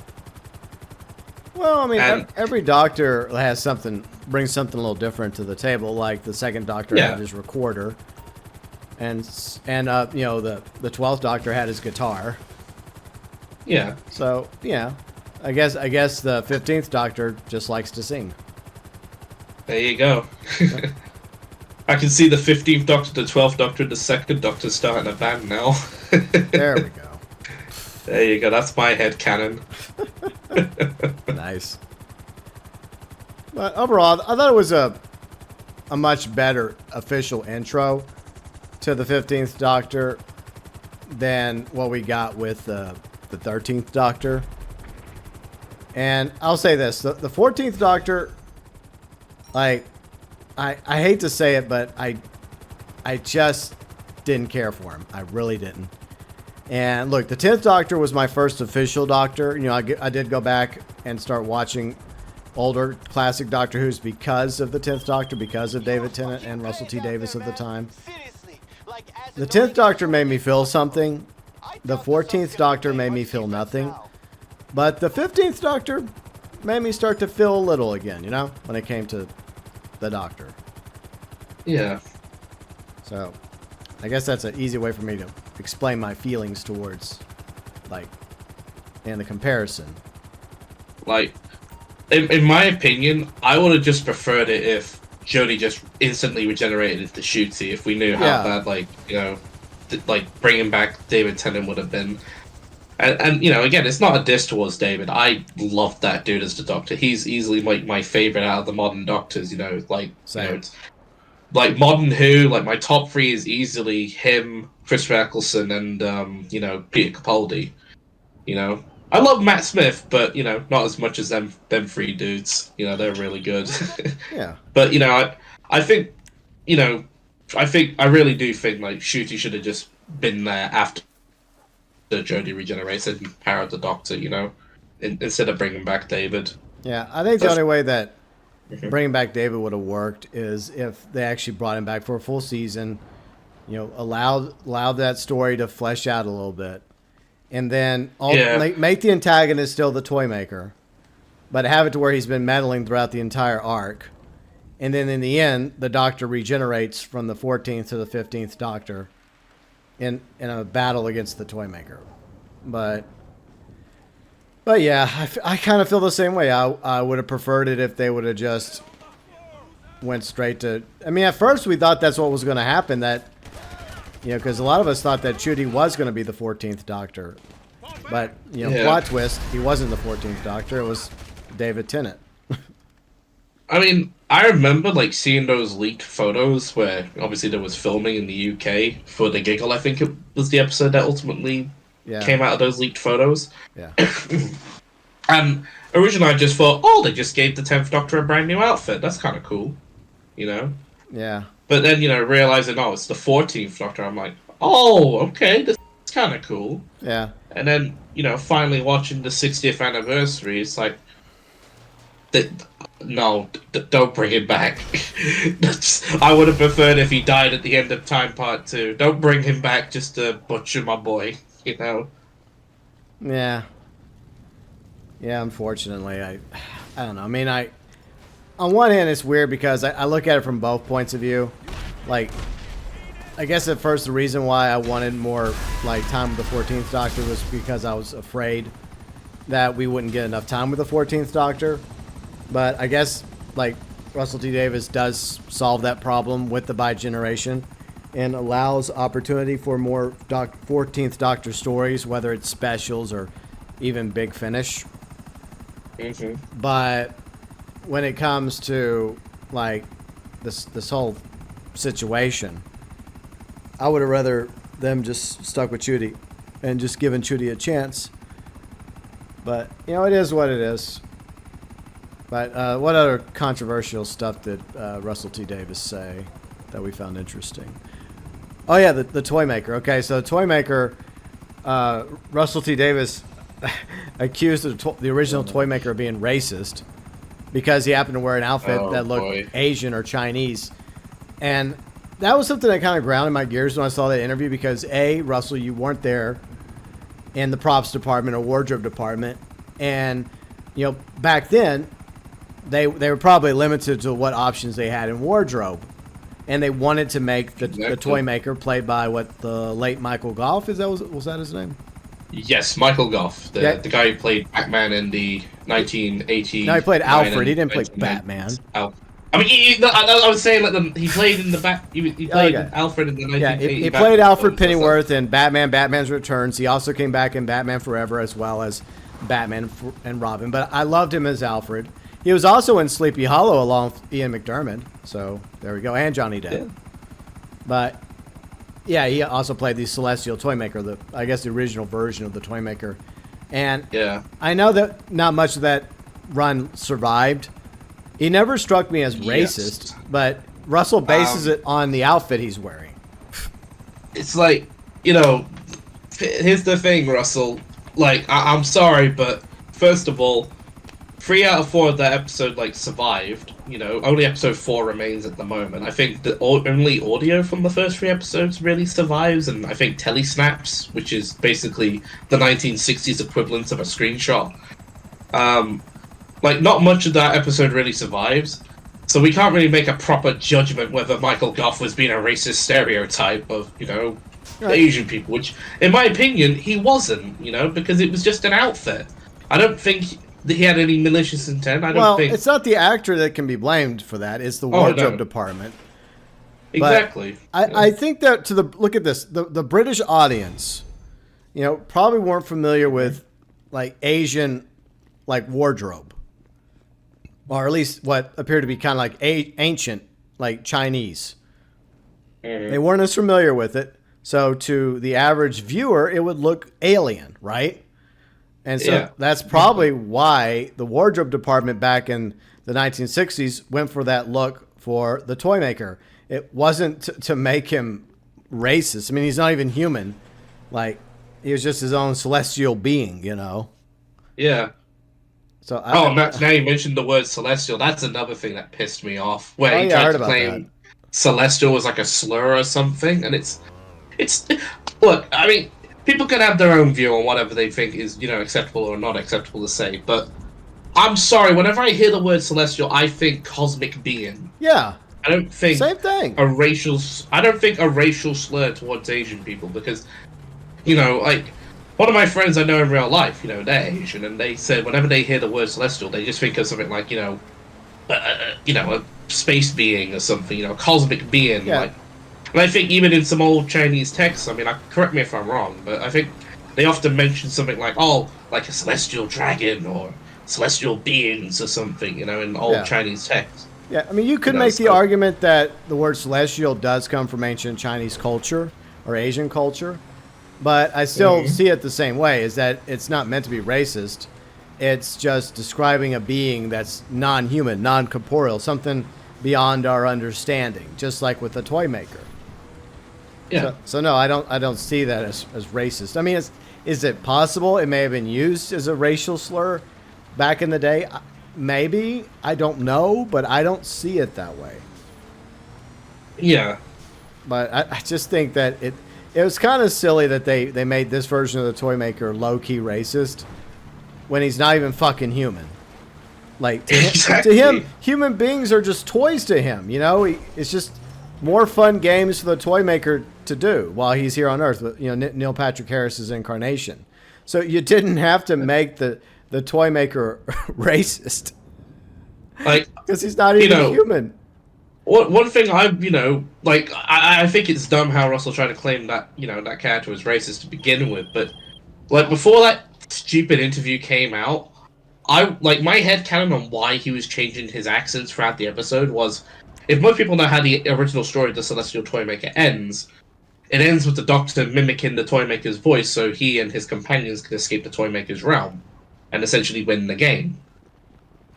Well, I mean, every Doctor brings something a little different to the table. Like the second Doctor had his recorder, and you know, the 12th Doctor had his guitar. Yeah. So yeah, I guess the 15th Doctor just likes to sing. There you go. I can see the 15th Doctor, the 12th Doctor, and the 2nd Doctor starting a band now. There we go. There you go. That's my headcanon. Nice. But overall, I thought it was a much better official intro to the 15th Doctor than what we got with the 13th Doctor. And I'll say this, the 14th Doctor, like, I hate to say it, but I just didn't care for him. I really didn't. And look, the 10th Doctor was my first official Doctor. You know, I did go back and start watching older classic Doctor Who's because of the 10th Doctor, because of David Tennant and Russell T Davies at the time. The 10th Doctor made me feel something. The 14th Doctor made me feel nothing. But the 15th Doctor, made me start to feel a little again, you know, when it came to the Doctor. Yeah. So, I guess that's an easy way for me to explain my feelings towards, like, and the comparison. Like, in my opinion, I would have just preferred it if Jodie just instantly regenerated into Shooty, if we knew how bad, like, you know, like, bringing back David Tennant would have been. And you know, again, it's not a diss towards David. I love that dude as the Doctor. He's easily, like, my favorite out of the modern Doctors, you know, like, you know, it's, like, Modern Who, like, my top 3 is easily him, Christopher Eccleston, and, you know, Peter Capaldi, you know. I love Matt Smith, but, you know, not as much as them 3 dudes. You know, they're really good. Yeah. But, you know, I think, you know, I really do think, like, Shooty should have just been there after Jodie regenerates and powered the Doctor, you know, instead of bringing back David. Yeah, I think the only way that bringing back David would have worked is if they actually brought him back for a full season, you know, allowed that story to flesh out a little bit, and then make the antagonist still the toy maker, but have it to where he's been meddling throughout the entire arc, and then in the end, the Doctor regenerates from the 14th to the 15th Doctor in a battle against the toy maker. But yeah, I kind of feel the same way. I would have preferred it if they would have just went straight to... I mean, at first we thought that's what was going to happen, that, you know, because a lot of us thought that Shooty was going to be the 14th Doctor. But, you know, plot twist, he wasn't the 14th Doctor. It was David Tennant. I mean, I remember, like, seeing those leaked photos where, obviously, there was filming in the UK for The Giggle, I think it was the episode that ultimately came out of those leaked photos. Yeah. And originally I just thought, oh, they just gave the 10th Doctor a brand new outfit. That's kind of cool, you know? Yeah. But then, you know, realizing, oh, it's the 14th Doctor, I'm like, oh, okay, this is kind of cool. Yeah. And then, you know, finally watching the 60th anniversary, it's like, no, don't bring him back. I would have preferred if he died at the end of Time Part 2. Don't bring him back just to butcher my boy, you know? Yeah. Yeah, unfortunately, I don't know. I mean, on one hand, it's weird because I look at it from both points of view. Like, I guess at first the reason why I wanted more, like, time with the 14th Doctor was because I was afraid that we wouldn't get enough time with the 14th Doctor. But I guess, like, Russell T Davies does solve that problem with the bi-generation and allows opportunity for more 14th Doctor stories, whether it's specials or even Big Finish. Mm-hmm. But when it comes to, like, this whole situation, I would have rather them just stuck with Shooty and just given Shooty a chance. But, you know, it is what it is. But what other controversial stuff did Russell T Davies say that we found interesting? Oh, yeah, the toy maker. Okay, so the toy maker, Russell T Davies accused the original toy maker of being racist because he happened to wear an outfit that looked Asian or Chinese. And that was something that kind of grounded my gears when I saw that interview because, A, Russell, you weren't there in the props department or wardrobe department. And, you know, back then, they were probably limited to what options they had in wardrobe. And they wanted to make the toy maker played by the late Michael Gough, was that his name? Yes, Michael Gough, the guy who played Batman in the 1980s. No, he played Alfred. He didn't play Batman. I mean, I was saying like he played in the he played Alfred in the 1980s. Yeah, he played Alfred Pennyworth in Batman's Returns. He also came back in Batman Forever as well as Batman and Robin. But I loved him as Alfred. He was also in Sleepy Hollow along with Ian McDiarmid. So there we go, and Johnny Depp. Yeah. But yeah, he also played the Celestial Toymaker, I guess the original version of the Toymaker. And I know that not much of that run survived. He never struck me as racist, but Russell bases it on the outfit he's wearing. It's like, you know, here's the thing, Russell. Like, I'm sorry, but first of all, 3 out of 4 of that episode, like, survived. You know, only episode 4 remains at the moment. I think the only audio from the first 3 episodes really survives, and I think telesnaps, which is basically the 1960s equivalent of a screenshot. like, not much of that episode really survives. So we can't really make a proper judgment whether Michael Goff was being a racist stereotype of, Asian people, which, in my opinion, he wasn't, because it was just an outfit. I don't think that he had any malicious intent. I don't think... it's not the actor that can be blamed for that. It's the wardrobe department. Exactly. I think that look at this, the British audience, probably weren't familiar with like Asian like wardrobe, or at least what appeared to be kind of like ancient like Chinese. They weren't as familiar with it, so to the average viewer, it would look alien, right? And so that's probably why the wardrobe department back in the 1960s went for that look for the toy maker. It wasn't to make him racist. I mean, he's not even human. Like, he was just his own celestial being, Yeah. So now you mentioned the word celestial. That's another thing that pissed me off. Where he tried to claim celestial was like a slur or something, and it's look. I mean, people can have their own view on whatever they think is acceptable or not acceptable to say, but I'm sorry. Whenever I hear the word celestial, I think cosmic being. Yeah. I don't think same thing. I don't think a racial slur towards Asian people, because, like, one of my friends I know in real life, they're Asian, and they said whenever they hear the word celestial, they just think of something like, a space being or something, a cosmic being. Yeah. Like, and I think even in some old Chinese texts, I mean, correct me if I'm wrong, but I think they often mention something like, like a celestial dragon or celestial beings or something, in old Chinese texts. Yeah, I mean, you could make the argument that the word celestial does come from ancient Chinese culture or Asian culture, but I still see it the same way, is that it's not meant to be racist. It's just describing a being that's non-human, non-corporeal, something beyond our understanding, just like with the toy maker. Yeah. So no, I don't see that as racist. I mean, is it possible it may have been used as a racial slur back in the day? Maybe. I don't know, but I don't see it that way. Yeah. But I just think that it was kind of silly that they made this version of the toy maker low-key racist when he's not even fucking human. Like, to him, human beings are just toys to him, It's just more fun games for the toy maker to do while he's here on Earth with, Neil Patrick Harris's incarnation. So you didn't have to make the toy maker racist, like, because he's not even human. One thing I think it's dumb how Russell tried to claim that that character was racist to begin with, but like before that stupid interview came out, my headcanon on why he was changing his accents throughout the episode was, if most people know how the original story of the Celestial Toymaker ends, it ends with the Doctor mimicking the Toymaker's voice so he and his companions can escape the Toymaker's realm and essentially win the game.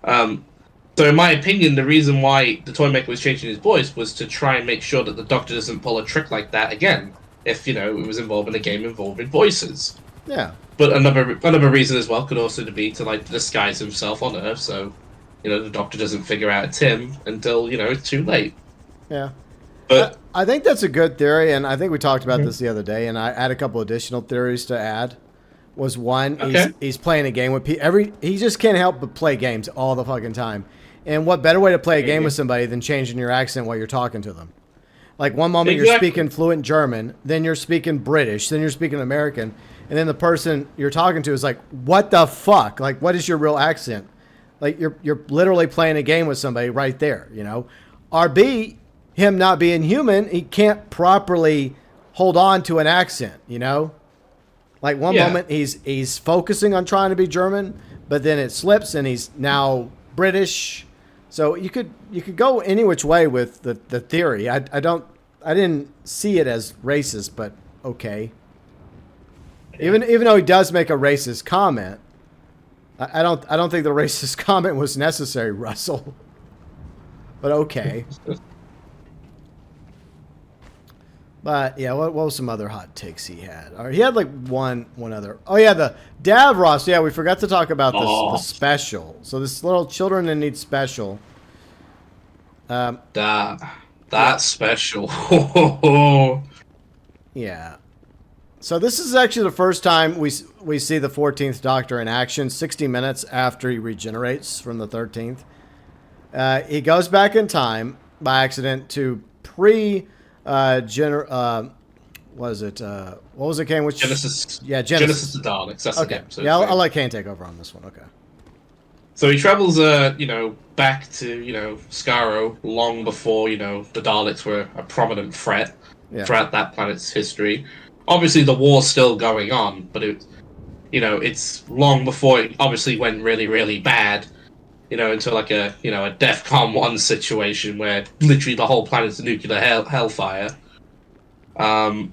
So in my opinion, the reason why the Toymaker was changing his voice was to try and make sure that the Doctor doesn't pull a trick like that again, if, it was involved in a game involving voices. Yeah. But another reason as well could also be to, like, disguise himself on Earth, so, the Doctor doesn't figure out it's him until, it's too late. Yeah. But I think that's a good theory, and I think we talked about this the other day, and I had a couple additional theories to add. Was one, he's playing a game with people. He just can't help but play games all the fucking time. And what better way to play a game with somebody than changing your accent while you're talking to them? Like, one moment you're speaking fluent German, then you're speaking British, then you're speaking American, and then the person you're talking to is like, what the fuck? Like, what is your real accent? Like, you're literally playing a game with somebody right there, RB, him not being human, he can't properly hold on to an accent, Like, one moment he's focusing on trying to be German, but then it slips and he's now British. So you could go any which way with the theory. I didn't see it as racist, but okay. Even though he does make a racist comment, I don't think the racist comment was necessary, Russell. But okay. But yeah, what was some other hot takes he had? Or he had like one other. Oh yeah, the Davros. Yeah, we forgot to talk about the special. So this little children in need special. That special. Yeah. So this is actually the first time we see the 14th Doctor in action, 60 minutes after he regenerates from the 13th. He goes back in time by accident to what was it? What was it, Kane? Which Genesis. Yeah, Genesis to Daleks. That's okay. the game. So yeah, I'll let Kane take over on this one. Okay. So he travels, back to, Skaro long before, the Daleks were a prominent threat throughout that planet's history. Obviously, the war's still going on, but it's long before it obviously went really, really bad. Into like a DEFCON 1 situation where literally the whole planet's a nuclear hellfire. And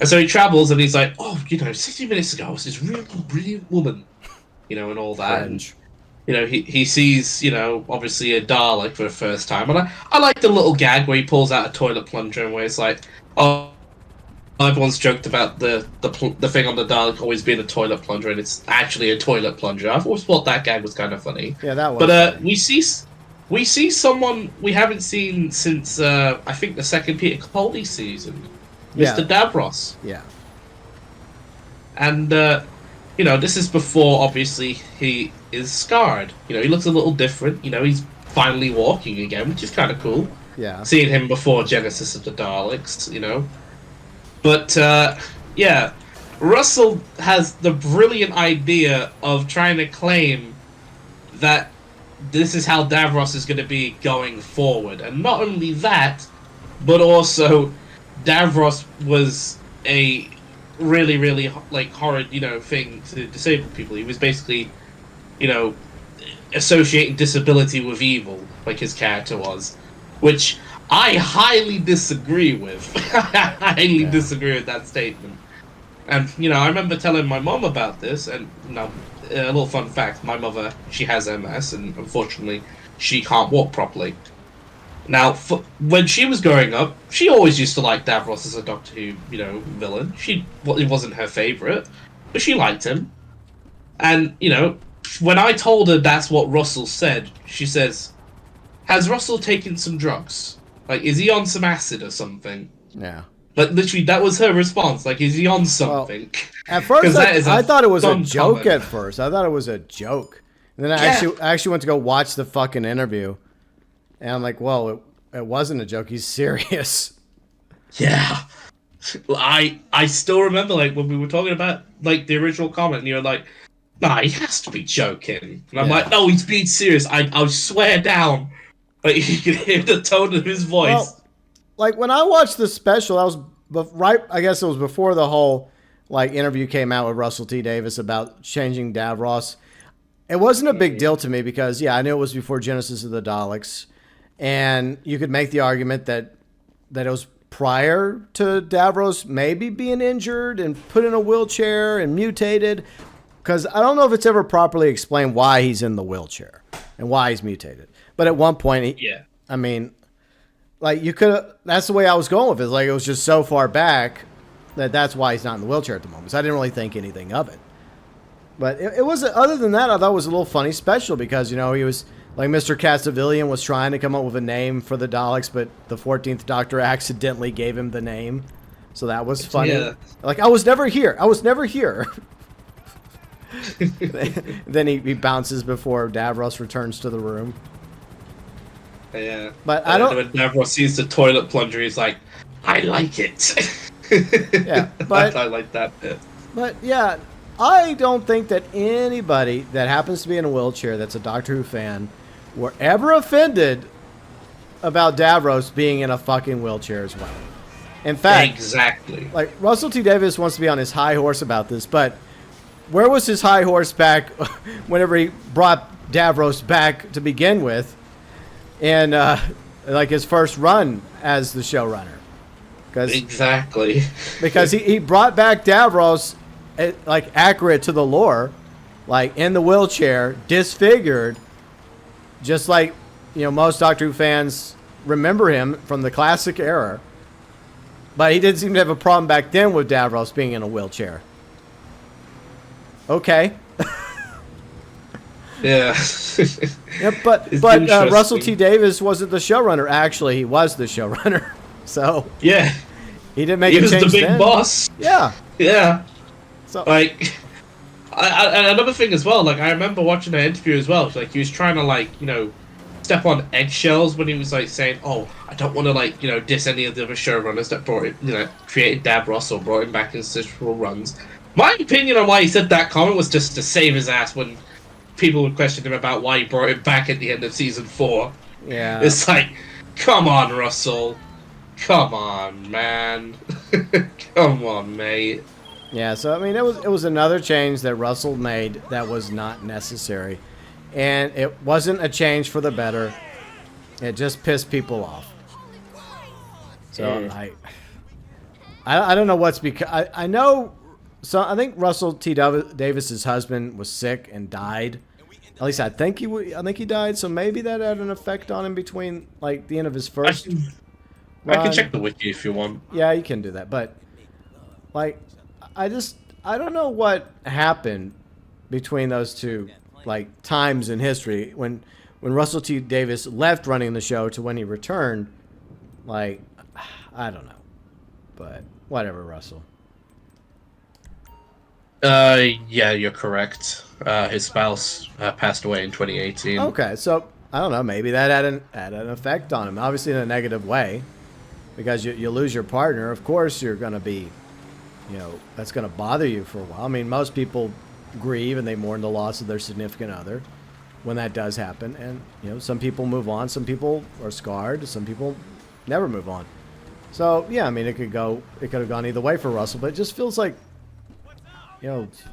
so he travels and he's like, 60 minutes ago was this really brilliant woman, and all that. Cringe. And, he sees, obviously a Dalek for the first time. And I like the little gag where he pulls out a toilet plunger and where it's like, oh, everyone's joked about the thing on the Dalek always being a toilet plunger, and it's actually a toilet plunger. I've always thought that gag was kind of funny. Yeah, that was. But funny. we see someone we haven't seen since I think the second Peter Capaldi season, Mr. Davros. Yeah. And this is before obviously he is scarred. He looks a little different. He's finally walking again, which is kind of cool. Yeah. Seeing him before Genesis of the Daleks, But, Russell has the brilliant idea of trying to claim that this is how Davros is going to be going forward. And not only that, but also Davros was a really, really, horrid, thing to disabled people. He was basically, associating disability with evil, like his character was. Which I highly disagree with. Disagree with that statement. And, I remember telling my mom about this, and, a little fun fact, my mother, she has MS, and unfortunately, she can't walk properly. Now, when she was growing up, she always used to like Davros as a Doctor Who, villain. It wasn't her favourite, but she liked him. And, when I told her that's what Russell said, she says, has Russell taken some drugs? Is he on some acid or something? Yeah. Literally, that was her response. Is he on something? Well, at first, I thought it was a joke comment. at first. I thought it was a joke. And then I actually went to go watch the fucking interview. And I'm like, well, it wasn't a joke. He's serious. Yeah. I still remember, when we were talking about, the original comment, and you were like, nah, he has to be joking. And I'm like, no, he's being serious. I swear down. You can hear the tone of his voice. Well, when I watched the special, I guess it was before the whole interview came out with Russell T Davies about changing Davros. It wasn't a big deal to me because I knew it was before Genesis of the Daleks, and you could make the argument that it was prior to Davros maybe being injured and put in a wheelchair and mutated, because I don't know if it's ever properly explained why he's in the wheelchair and why he's mutated. But at one point, I mean, you could. That's the way I was going with it. It was just so far back that's why he's not in the wheelchair at the moment. So I didn't really think anything of it. But it was, other than that, I thought it was a little funny special because, he was, Mr. Castavillian was trying to come up with a name for the Daleks, but the 14th Doctor accidentally gave him the name. So that was funny. Yeah. I was never here. I was never here. Then he bounces before Davros returns to the room. Yeah. But I don't. When Davros sees the toilet plunger, he's like, I like it. Yeah, but I like that bit. But yeah, I don't think that anybody that happens to be in a wheelchair that's a Doctor Who fan were ever offended about Davros being in a fucking wheelchair as well. In fact, exactly. Russell T Davies wants to be on his high horse about this, but where was his high horse back whenever he brought Davros back to begin with? And his first run as the showrunner, exactly, because he brought back Davros accurate to the lore, in the wheelchair, disfigured, just most Doctor Who fans remember him from the classic era. But he didn't seem to have a problem back then with Davros being in a wheelchair. Okay. Yeah. Yeah, but Russell T Davies wasn't the showrunner. Actually, he was the showrunner. So yeah, he didn't make he a was change the big then. boss. Yeah. Yeah. So Like, another thing as well. Like, I remember watching an interview as well. Like, he was trying to like, step on eggshells when he was like saying, "Oh, I don't want to like, diss any of the other showrunners that brought it, created Dab Russell, brought him back in several runs." My opinion on why he said that comment was just to save his ass when people would question him about why he brought him back at the end of season 4. yeah, It's like, come on, Russell. Come on, man. Come on, mate. yeah. So I mean, it was another change that Russell made that was not necessary, and it wasn't a change for the better. It just pissed people off. So I don't know what's because I know. So I think Russell T. Davis's husband was sick and died. At least I think he died. So maybe that had an effect on him between like the end of his first. I can check the wiki if you want. Yeah, you can do that. But like, I don't know what happened between those two like times in history when Russell T. Davis left running the show to when he returned. Like, I don't know, but whatever, Russell. Yeah, you're correct. His spouse passed away in 2018. Okay, so I don't know. Maybe that had an effect on him. Obviously, in a negative way, because you lose your partner. Of course, you're going to be, that's going to bother you for a while. I mean, most people grieve and they mourn the loss of their significant other when that does happen. And some people move on. Some people are scarred. Some people never move on. So yeah, I mean, it could have gone either way for Russell, but it just feels like.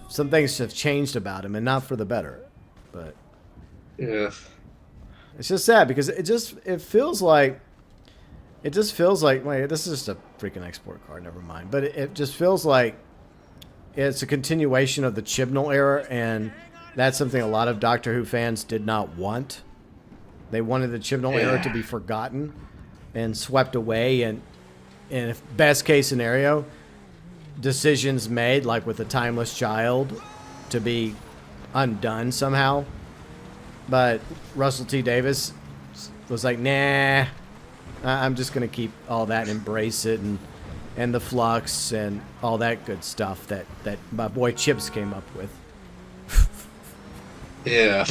Some things have changed about him, and not for the better. But yeah, it's just sad because it feels like wait, this is just a freaking export card. Never mind. But it just feels like it's a continuation of the Chibnall era, and that's something a lot of Doctor Who fans did not want. They wanted the Chibnall era to be forgotten and swept away, and if best case scenario, decisions made like with the Timeless Child to be undone somehow. But Russell T. Davis was like, nah, I'm just gonna keep all that, embrace it, and the flux and all that good stuff that my boy Chips came up with. Yeah.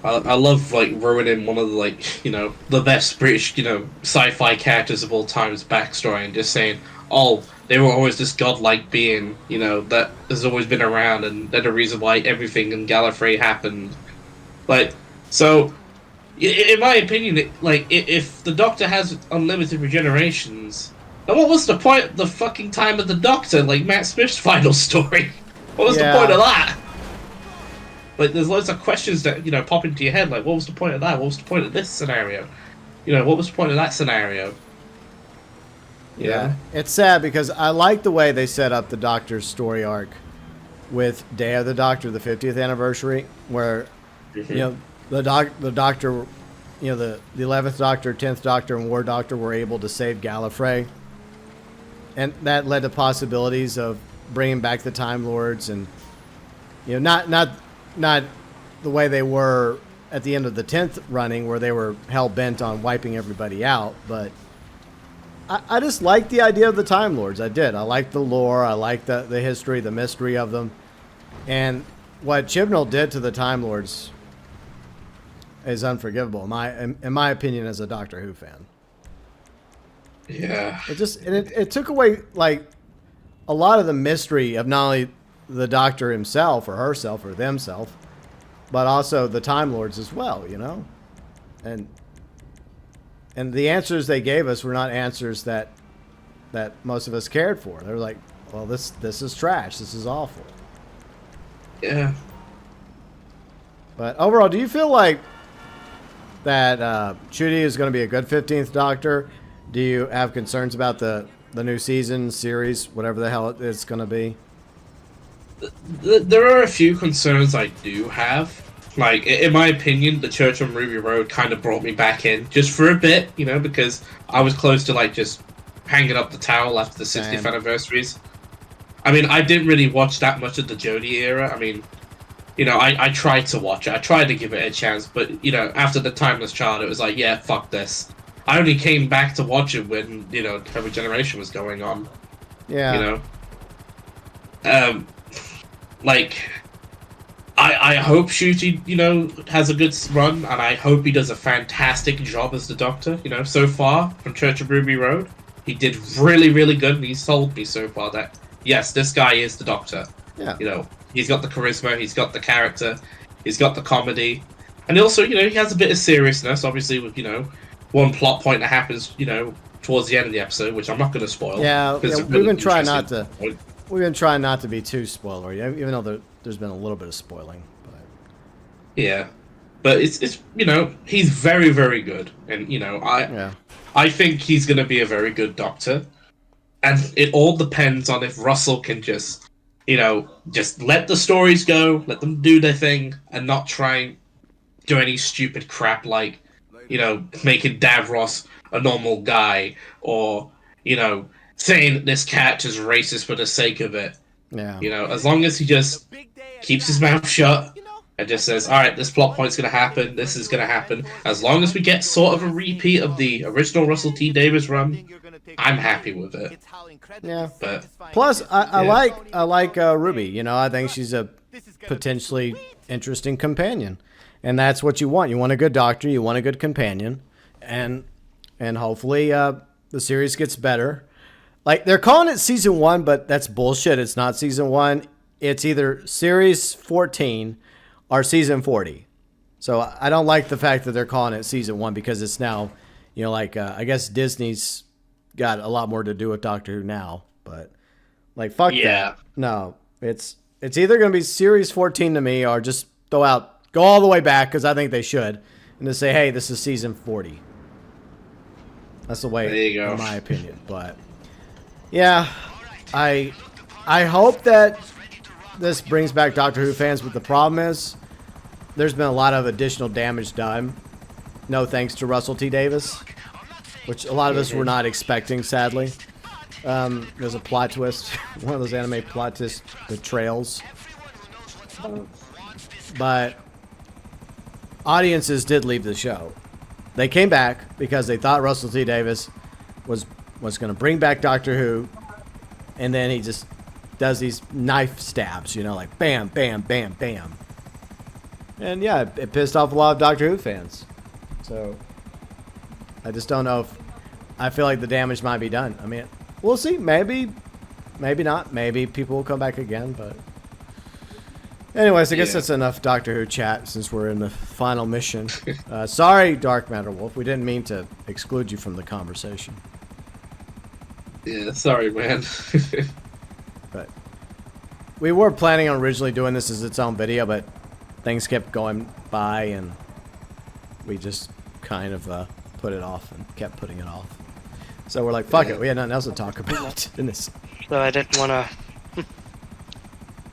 I love like ruining one of the the best British sci-fi characters of all time's backstory and just saying, oh, they were always this godlike being, that has always been around, and they're the reason why everything in Gallifrey happened. Like, so, in my opinion, if the Doctor has unlimited regenerations, then what was the point of the fucking time of the Doctor, like Matt Smith's final story? What was the point of that? Like, there's loads of questions that, pop into your head, like, what was the point of that? What was the point of this scenario? What was the point of that scenario? Yeah, it's sad because I like the way they set up the Doctor's story arc with Day of the Doctor, the 50th anniversary, where the Doctor, the 11th Doctor, 10th Doctor, and War Doctor were able to save Gallifrey, and that led to possibilities of bringing back the Time Lords, and not the way they were at the end of the 10th running, where they were hell bent on wiping everybody out, but. I just liked the idea of the Time Lords. I did. I liked the lore. I liked the history, the mystery of them. And what Chibnall did to the Time Lords is unforgivable, in my opinion, as a Doctor Who fan. Yeah. It took away, like, a lot of the mystery of not only the Doctor himself or herself or themselves, but also the Time Lords as well, And the answers they gave us were not answers that most of us cared for. They were like, well, this is trash. This is awful. Yeah. But overall, do you feel like that Ncuti is going to be a good 15th Doctor? Do you have concerns about the new season, series, whatever the hell it's going to be? There are a few concerns I do have. Like, in my opinion, the Church on Ruby Road kind of brought me back in, just for a bit, because I was close to, just hanging up the towel after the 60th anniversaries. I mean, I didn't really watch that much of the Jodie era. I mean, I tried to watch it. I tried to give it a chance, but, after the Timeless Child, it was like, yeah, fuck this. I only came back to watch it when, Every Generation was going on. Yeah. like, I hope Shuji, has a good run, and I hope he does a fantastic job as the Doctor. So far from Church of Ruby Road, he did really, really good, and he's told me so far that yes, this guy is the Doctor. Yeah. He's got the charisma, he's got the character, he's got the comedy, and also, he has a bit of seriousness. Obviously, with one plot point that happens, towards the end of the episode, which I'm not going to spoil. Yeah, really we've been trying not to. point. We've been trying not to be too spoilery, even though there's been a little bit of spoiling. But Yeah, but it's he's very, very good, and I think he's going to be a very good Doctor, and it all depends on if Russell can just just let the stories go, let them do their thing, and not try and do any stupid crap like making Davros a normal guy, or saying that this cat is racist for the sake of it. yeah, As long as he just keeps his mouth shut and just says, all right, this plot point's going to happen, this is going to happen. As long as we get sort of a repeat of the original Russell T Davies run, I'm happy with it. yeah. But Plus, I like Ruby. I think she's a potentially interesting companion, and that's what you want. You want a good Doctor, you want a good companion, and hopefully the series gets better. Like, they're calling it season 1, but that's bullshit. It's not season 1. It's either series 14 or season 40. So I don't like the fact that they're calling it season 1, because it's now, I guess Disney's got a lot more to do with Doctor Who now. But fuck that. No, it's either going to be series 14 to me, or just go all the way back, because I think they should, and to say, hey, this is season 40. That's the way, there you go. in my opinion. But yeah, I hope that this brings back Doctor Who fans, but the problem is there's been a lot of additional damage done. No thanks to Russell T Davies, which a lot of us were not expecting, sadly. There's a plot twist, one of those anime plot twist betrayals. But audiences did leave the show. They came back because they thought Russell T Davies was going to bring back Doctor Who, and then he just does these knife stabs, like bam, bam, bam, bam. And yeah, it pissed off a lot of Doctor Who fans. So I just don't know if I feel like the damage might be done. I mean, we'll see. Maybe not. Maybe people will come back again, but anyways, I guess that's enough Doctor Who chat since we're in the final mission. Sorry, Dark Matter Wolf. We didn't mean to exclude you from the conversation. Yeah, sorry, man. But we were planning on originally doing this as its own video, but things kept going by, and we just kind of put it off and kept putting it off. So we're like, fuck it. We had nothing else to talk about in this. So I didn't want to.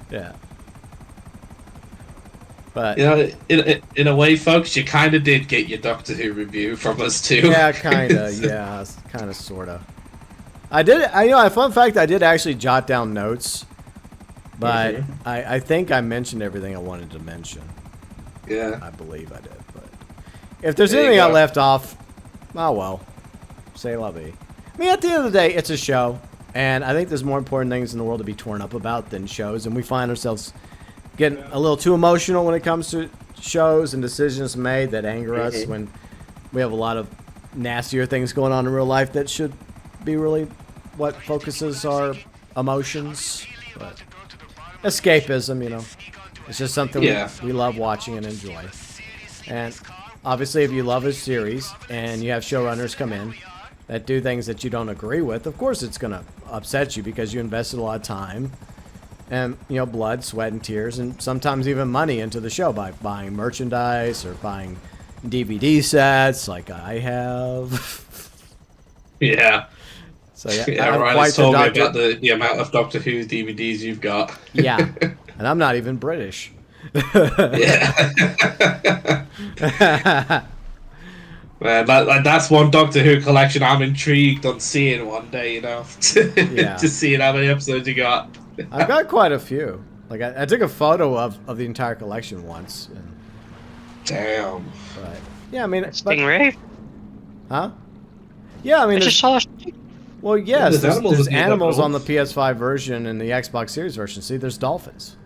Yeah. But in a way, folks, you kind of did get your Doctor Who review from us too. yeah, kind of. Yeah, kind of, sort of. I did. Fun fact, I did actually jot down notes, but I think I mentioned everything I wanted to mention. Yeah, I believe I did. But if there's anything I left off, oh well. Say la vie. I mean, at the end of the day, it's a show, and I think there's more important things in the world to be torn up about than shows, and we find ourselves getting a little too emotional when it comes to shows and decisions made that anger us, when we have a lot of nastier things going on in real life that should be really what focuses our emotions. But escapism, it's just something we love watching and enjoy. And obviously, if you love a series and you have showrunners come in that do things that you don't agree with, of course it's going to upset you, because you invested a lot of time and, blood, sweat, and tears, and sometimes even money into the show by buying merchandise or buying DVD sets like I have. Yeah. So yeah, yeah, Riley told me about the amount of Doctor Who DVDs you've got. Yeah, and I'm not even British. Yeah. Man, that's one Doctor Who collection I'm intrigued on seeing one day, to seeing how many episodes you got. I've got quite a few. Like, I took a photo of the entire collection once. And, damn. But, yeah, I mean... Stingray? Huh? Yeah, I mean... I just saw... Well, yes, there's in the animals on the other ones. PS5 version and the Xbox Series version. See, there's dolphins.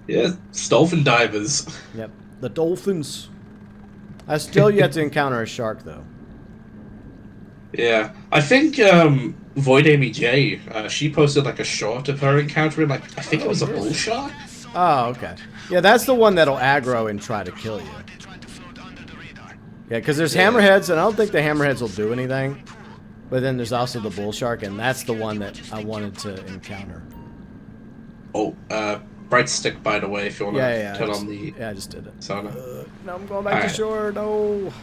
Yeah, it's dolphin divers. Yep, the dolphins. I still yet to encounter a shark, though. Yeah, I think Void Amy J. She posted like a short of her encountering like I think it was a bull shark. Oh, okay. Yeah, that's the one that'll aggro and try to kill you. Yeah, because there's hammerheads, and I don't think the hammerheads will do anything. But then there's also the bull shark, and that's the one that I wanted to encounter. Oh, bright stick by the way. If you want to turn on the I just did it. sauna. No, I'm going back to shore. No.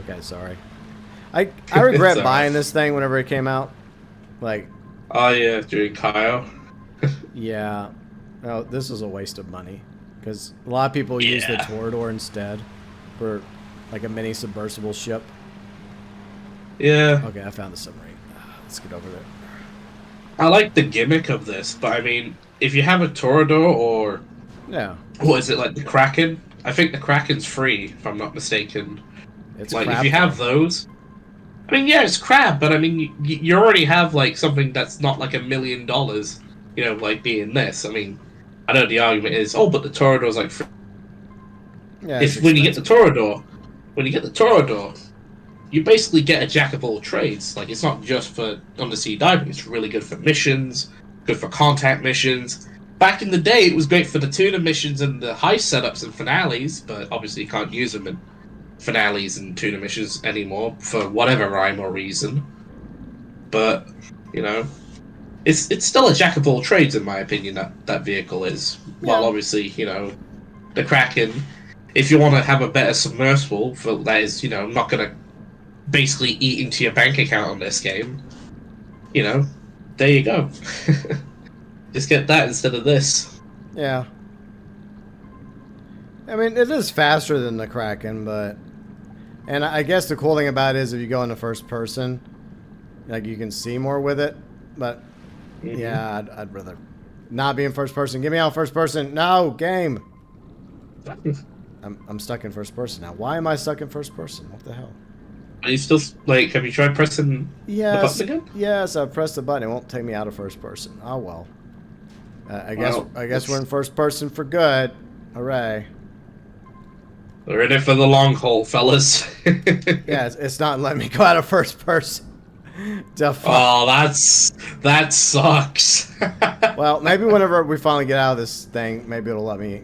Okay, sorry. I regret buying this thing whenever it came out. Like. Oh yeah, during Kyle. Yeah. No, this was a waste of money because a lot of people use the Torador instead for like a mini submersible ship. Yeah. Okay, I found the submarine. Let's get over there. I like the gimmick of this, but I mean, if you have a Torador or what is it like the Kraken? I think the Kraken's free, if I'm not mistaken. It's like crap, if you have those. I mean, yeah, it's crap, but I mean, you already have like something that's not like $1 million, you know, like being this. I mean, I know the argument is, oh, but the Torador's like free. Yeah, when you get the Torador, you basically get a jack of all trades. Like, it's not just for undersea diving. It's really good for missions, good for contact missions. Back in the day, it was great for the tuna missions and the heist setups and finales, but obviously you can't use them in finales and tuna missions anymore for whatever rhyme or reason. But, you know, it's still a jack of all trades, in my opinion, that vehicle is. Yeah. Well, obviously, you know, the Kraken, if you want to have a better submersible that is, you know, not going to basically eat into your bank account on this game, you know, there you go. Just get that instead of this. Yeah. I mean, it is faster than the Kraken, but... And I guess the cool thing about it is if you go into first person, like, you can see more with it, but... Yeah, I'd rather not be in first person. Get me out first person. No, game! I'm stuck in first person now. Why am I stuck in first person? What the hell? Are you still, like, have you tried pressing the button again? Yes, I've pressed the button. It won't take me out of first person. Oh, well. I guess we're in first person for good. Hooray. We're in it for the long haul, fellas. Yeah, it's not letting me go out of first person. Oh, that sucks. Well, maybe whenever we finally get out of this thing, maybe it'll let me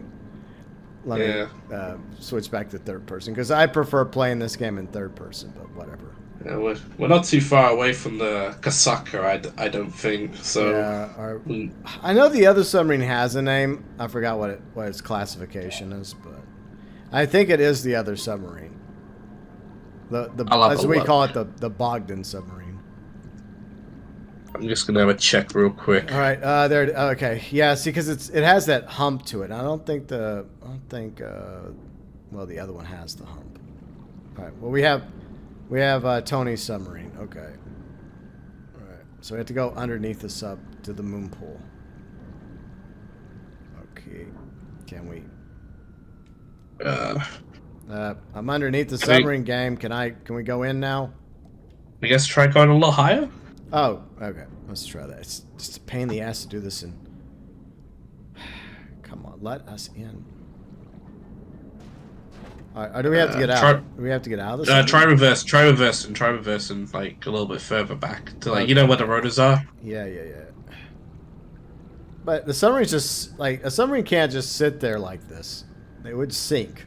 switch back to third person, because I prefer playing this game in third person, but whatever. Yeah, we're not too far away from the Kasaka, I don't think. So yeah, I know the other submarine has a name. I forgot what its classification is, but I think it is the other submarine. As we call it, the Bogdan submarine. I'm just gonna have a check real quick. All right, there. Okay, yeah. See, because it has that hump to it. I don't think well, the other one has the hump. All right. Well, we have Tony's submarine. Okay. All right. So we have to go underneath the sub to the moon pool. Okay. Can we? I'm underneath the submarine game. Can we go in now? I guess try going a little higher. Oh, okay. Let's try that. It's just a pain in the ass to do this in. Come on, let us in. All right, or do we have to get out? Do we have to get out of this? Try reverse, and like a little bit further back to like you know where the rotors are. Yeah. But the submarine's just like a submarine can't just sit there like this. They would sink.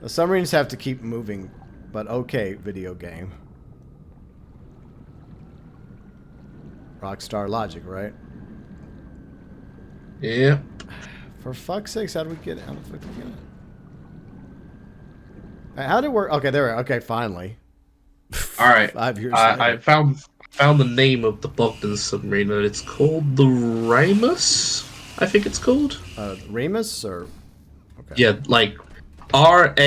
The submarines have to keep moving. But okay, video game. Rockstar logic, right? Yeah. For fuck's sakes, how do we get out of it again? How did it work? Okay, there. Okay, finally. All right. 5 years later. I found the name of the Bogdan submarine, and it's called the Remus. I think it's called. Remus, or okay. Yeah, like Ramus.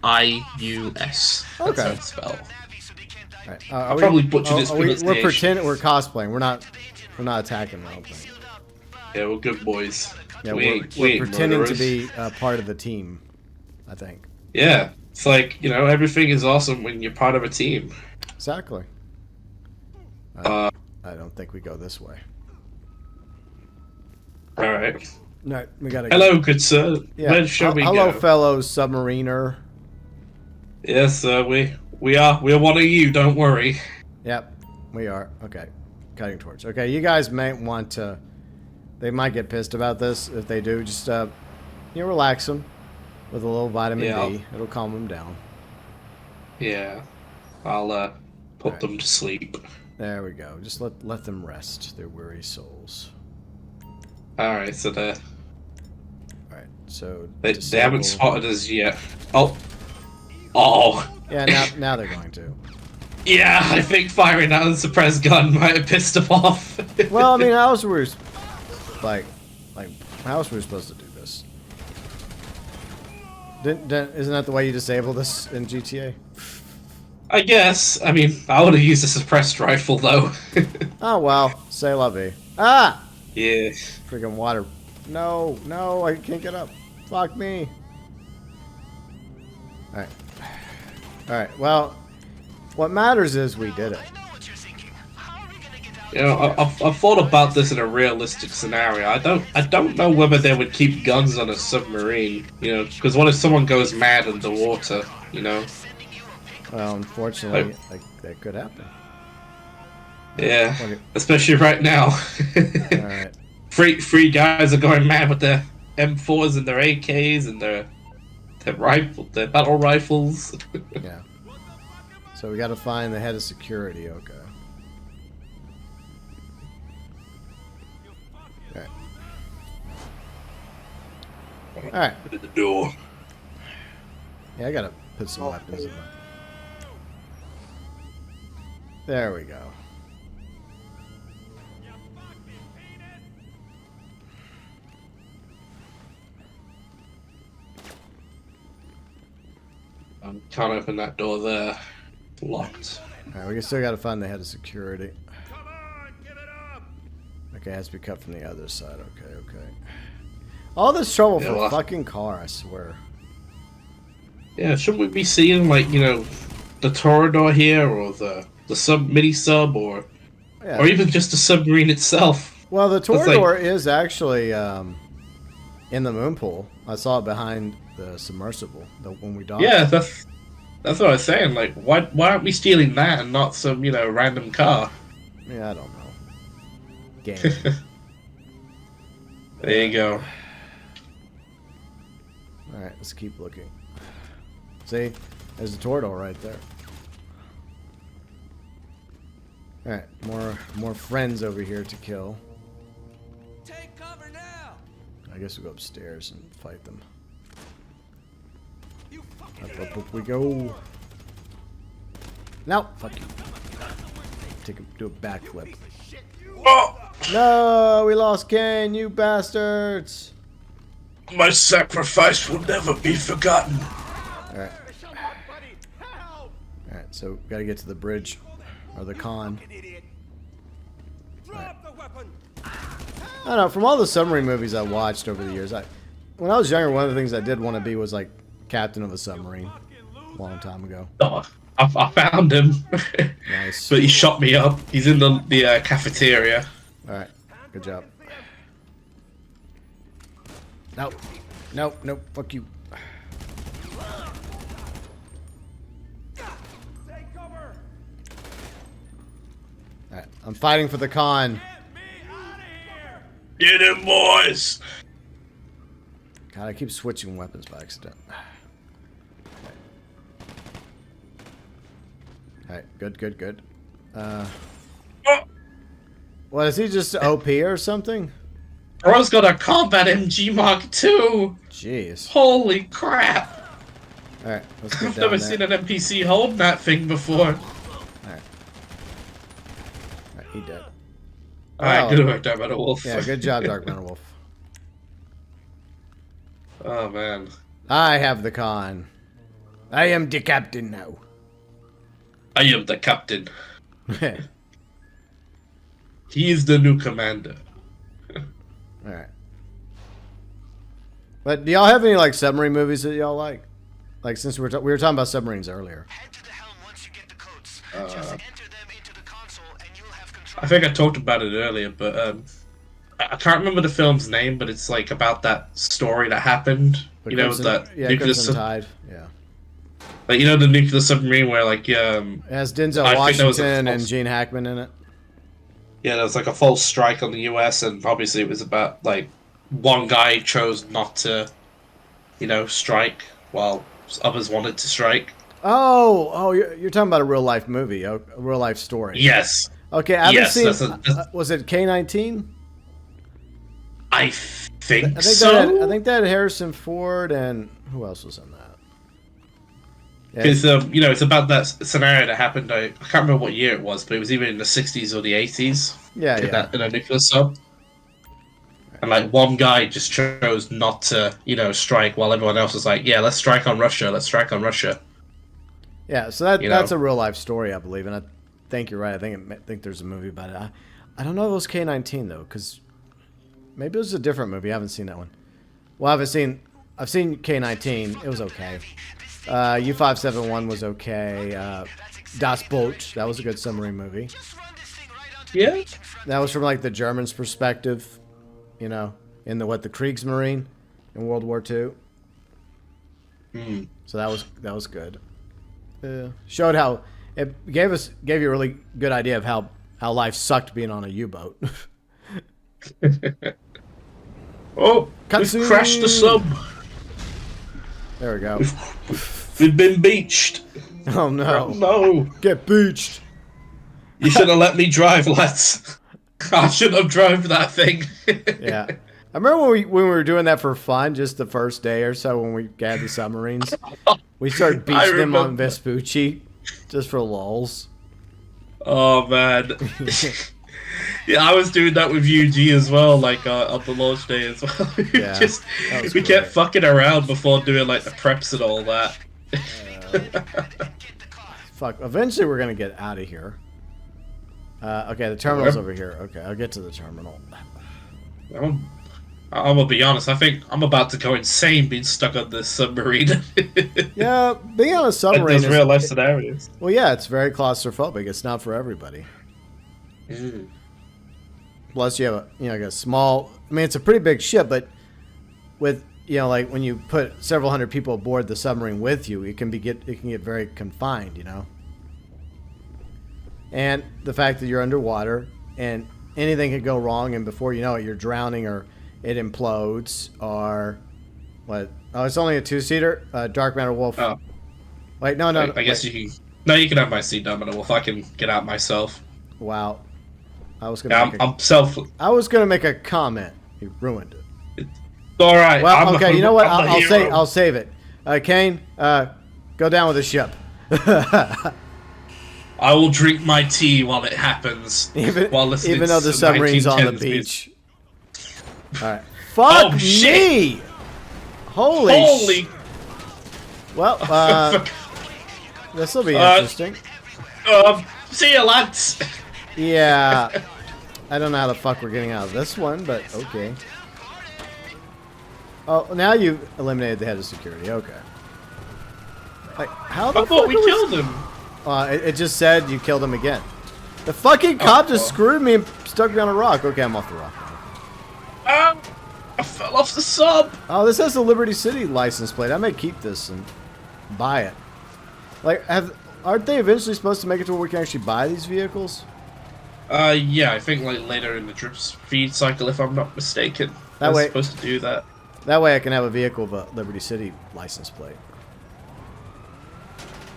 Okay. That's how it's spelled. Right. I'll probably butcher this pronunciation. We're pretending we're cosplaying. We're not attacking the whole thing. Yeah, we're good boys. Yeah, we're pretending to be part of the team, I think. Yeah, it's like, you know, everything is awesome when you're part of a team. Exactly. I don't think we go this way. All right. No, we gotta. Hello, good sir. Yeah. Where shall we hello, go? fellow submariner. Yes, sir. We're one of you. Don't worry. Yep, we are. Okay, cutting towards. Okay, you guys may want to. They might get pissed about this. If they do, just relax them with a little vitamin D. It'll calm them down. Yeah, I'll put them to sleep. There we go. Just let them rest their weary souls. All right, so All right, so they haven't spotted us yet. Oh. Yeah, now they're going to. Yeah, I think firing out the suppressed gun might have pissed them off. Well, I mean, how else were we supposed to do this? Isn't that the way you disable this in GTA? I guess. I mean, I would have used a suppressed rifle though. Oh well, say la vie. Ah! Yeah. Freaking water. No, I can't get up. Fuck me. Alright. Alright, well, what matters is we did it. You know, I've thought about this in a realistic scenario. I don't know whether they would keep guns on a submarine, you know, because what if someone goes mad underwater, you know? Well, unfortunately, that could happen. Yeah, especially right now. Alright. Three guys are going mad with their M4s and their AKs and their battle rifles. Yeah. So we got to find the head of security. Okay. Alright. Alright. At the door. Yeah, I gotta put some weapons in there. There we go. Can't open that door there. Locked. Alright, we still gotta find the head of security. Okay, it has to be cut from the other side. Okay. All this trouble for a fucking car, I swear. Yeah, shouldn't we be seeing, like, you know, the Torador here, or the mini sub, or even just the submarine itself? Well, the Torador is actually in the moon pool. I saw it behind the submersible when we docked. Yeah, that's what I was saying. Like, why aren't we stealing that and not some, you know, random car? Yeah, I don't know. Game. There you go. Alright, let's keep looking. See? There's the Torador right there. Alright, more friends over here to kill. Take cover now. I guess we'll go upstairs and fight them. Up we go. No, fuck you. Do a backflip. Oh! No, we lost Kane, you bastards. My sacrifice will never be forgotten. Alright. Alright, so we gotta get to the bridge. Or the con. Right. I don't know, from all the submarine movies I watched over the years, when I was younger, one of the things I did want to be was like captain of a submarine. A long time ago. Oh, I found him. Nice. But he shot me up. He's in the cafeteria. Alright, good job. No, fuck you. Alright, I'm fighting for the con. Get him, boys! God, I keep switching weapons by accident. Alright, good. What, is he just OP or something? Bro's got a combat MG Mark II! Jeez. Holy crap! Alright, let's get I've down never there. seen an NPC hold that thing before. Alright, he dead. Alright, good work, Dark Matter Wolf. Yeah, good job, Dark Matter Wolf. Oh, man. I have the con. I am the captain now. I am the captain. He is the new commander. Alright. But do y'all have any, like, submarine movies that y'all like? Like, since we were talking about submarines earlier. Head to the helm once you get the codes. Just enter them into the console and you'll have I think I talked about it earlier, but I can't remember the film's name, but it's like about that story that happened. The you Crimson, know that yeah, nuclear Crimson Tide. Yeah. like the nuclear submarine where like It has Denzel I think there was a Washington and false- Gene Hackman in it. yeah, there was like a false strike on the U.S. and obviously it was about like one guy chose not to, strike while others wanted to strike. Oh, you're talking about a real life movie, a real life story. Yes, Okay, I haven't yes, seen. that's Was it K-19? I I think think so. I think that had Harrison Ford and who else was in that? Yeah, Because it's about that scenario that happened. I can't remember what year it was, but it was either in the '60s or the '80s. yeah. In a nuclear sub, and like one guy just chose not to, strike, while everyone else was like, "Yeah, let's strike on Russia. Let's strike on Russia." Yeah, so that's a real life story, I believe, and I think you're right. I think there's a movie about it. I don't know if it was K-19 though, because maybe it was a different movie. I haven't seen that one. Well, I've seen K-19. It was okay. U-571 was okay. Das Boot, that was a good submarine movie. Yeah. That was from like the Germans' perspective, in the Kriegsmarine in World War II. So that was good. Showed how it gave you a really good idea of how life sucked being on a U-boat. Oh, Cutscene. we've crashed the sub. There we go. We've been beached. Oh no! Oh, no. Get beached. You should have let me drive, lads. I shouldn't have drove that thing. Yeah. I remember when we were doing that for fun, just the first day or so when we had the submarines. We started beaching them on Vespucci just for lulz. Oh man. Yeah, I was doing that with UG as well, like on the launch day as well. Yeah, we kept fucking around before doing like the preps and all that. Fuck. Eventually, we're gonna get out of here. Okay, the terminal's over here. Okay, I'll get to the terminal. I'm gonna be honest. I think I'm about to go insane being stuck on this submarine. Yeah, being on a submarine Those real life scenarios. Well, yeah, it's very claustrophobic. It's not for everybody. Plus, you have a small. I mean, it's a pretty big ship, but with like when you put several hundred people aboard the submarine with you, it can get very confined, And the fact that you're underwater and anything could go wrong, and before you know it, you're drowning or it implodes or what? Oh, it's only a two-seater. Dark Matter Wolf. Oh. Wait, no. I guess you can. No, you can have my seat, Dark Matter Wolf. I can get out myself. Wow. I was gonna. I was gonna make a comment. You ruined it. All right. Well, okay. You know what? I'll save it. Kane, go down with the ship. I will drink my tea while it happens. Even listening though the to submarine's on the 1910s beach. All right. Fuck me! Shit. Holy. Well, this will be interesting. See you, lads. Yeah. I don't know how the fuck we're getting out of this one, but okay. Oh, now you've eliminated the head of security. Okay. Like, how the I thought we fuck killed him. It just said you killed him again. The fucking cop just screwed me and stuck me on a rock. Okay, I'm off the rock. I fell off the sub. Oh, this has the Liberty City license plate. I may keep this and buy it. Like, aren't they eventually supposed to make it to where we can actually buy these vehicles? Yeah, I think like later in the drip feed cycle, if I'm not mistaken. That way, supposed to do that. That way I can have a vehicle with a Liberty City license plate.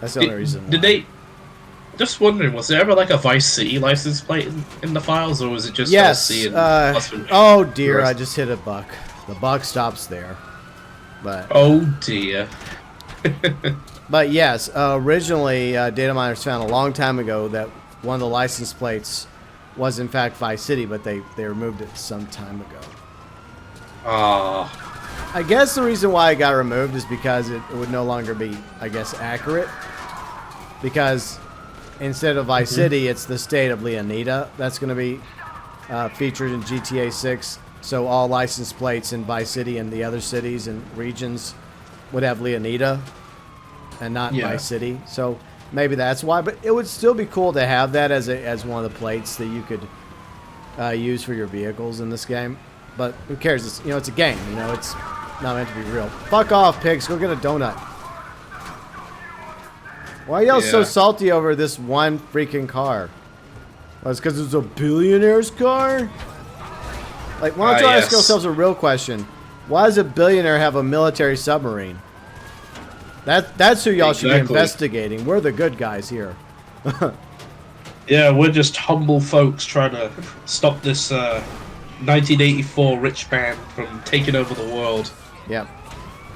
That's the only reason. Did they... Just wondering, was there ever like a Vice City license plate in the files, or was it just LC and oh dear, I just hit a buck. The buck stops there. But oh dear. But yes, originally data miners found a long time ago that one of the license plates was in fact Vice City, but they removed it some time ago. I guess the reason why it got removed is because it would no longer be, I guess, accurate. Because instead of Vice City, it's the state of Leonida that's going to be featured in GTA 6. So all license plates in Vice City and the other cities and regions would have Leonida and not Vice City. So maybe that's why. But it would still be cool to have that as one of the plates that you could use for your vehicles in this game. But who cares? It's, you know, it's a game. You know, it's not meant to be real. Fuck off, pigs. Go get a donut. Why are y'all so salty over this one freaking car? Well, it's because it's a billionaire's car? Like, why don't you ask yourselves a real question? Why does a billionaire have a military submarine? That's who y'all should be investigating. We're the good guys here. Yeah, we're just humble folks trying to stop this 1984 rich man from taking over the world. Yeah,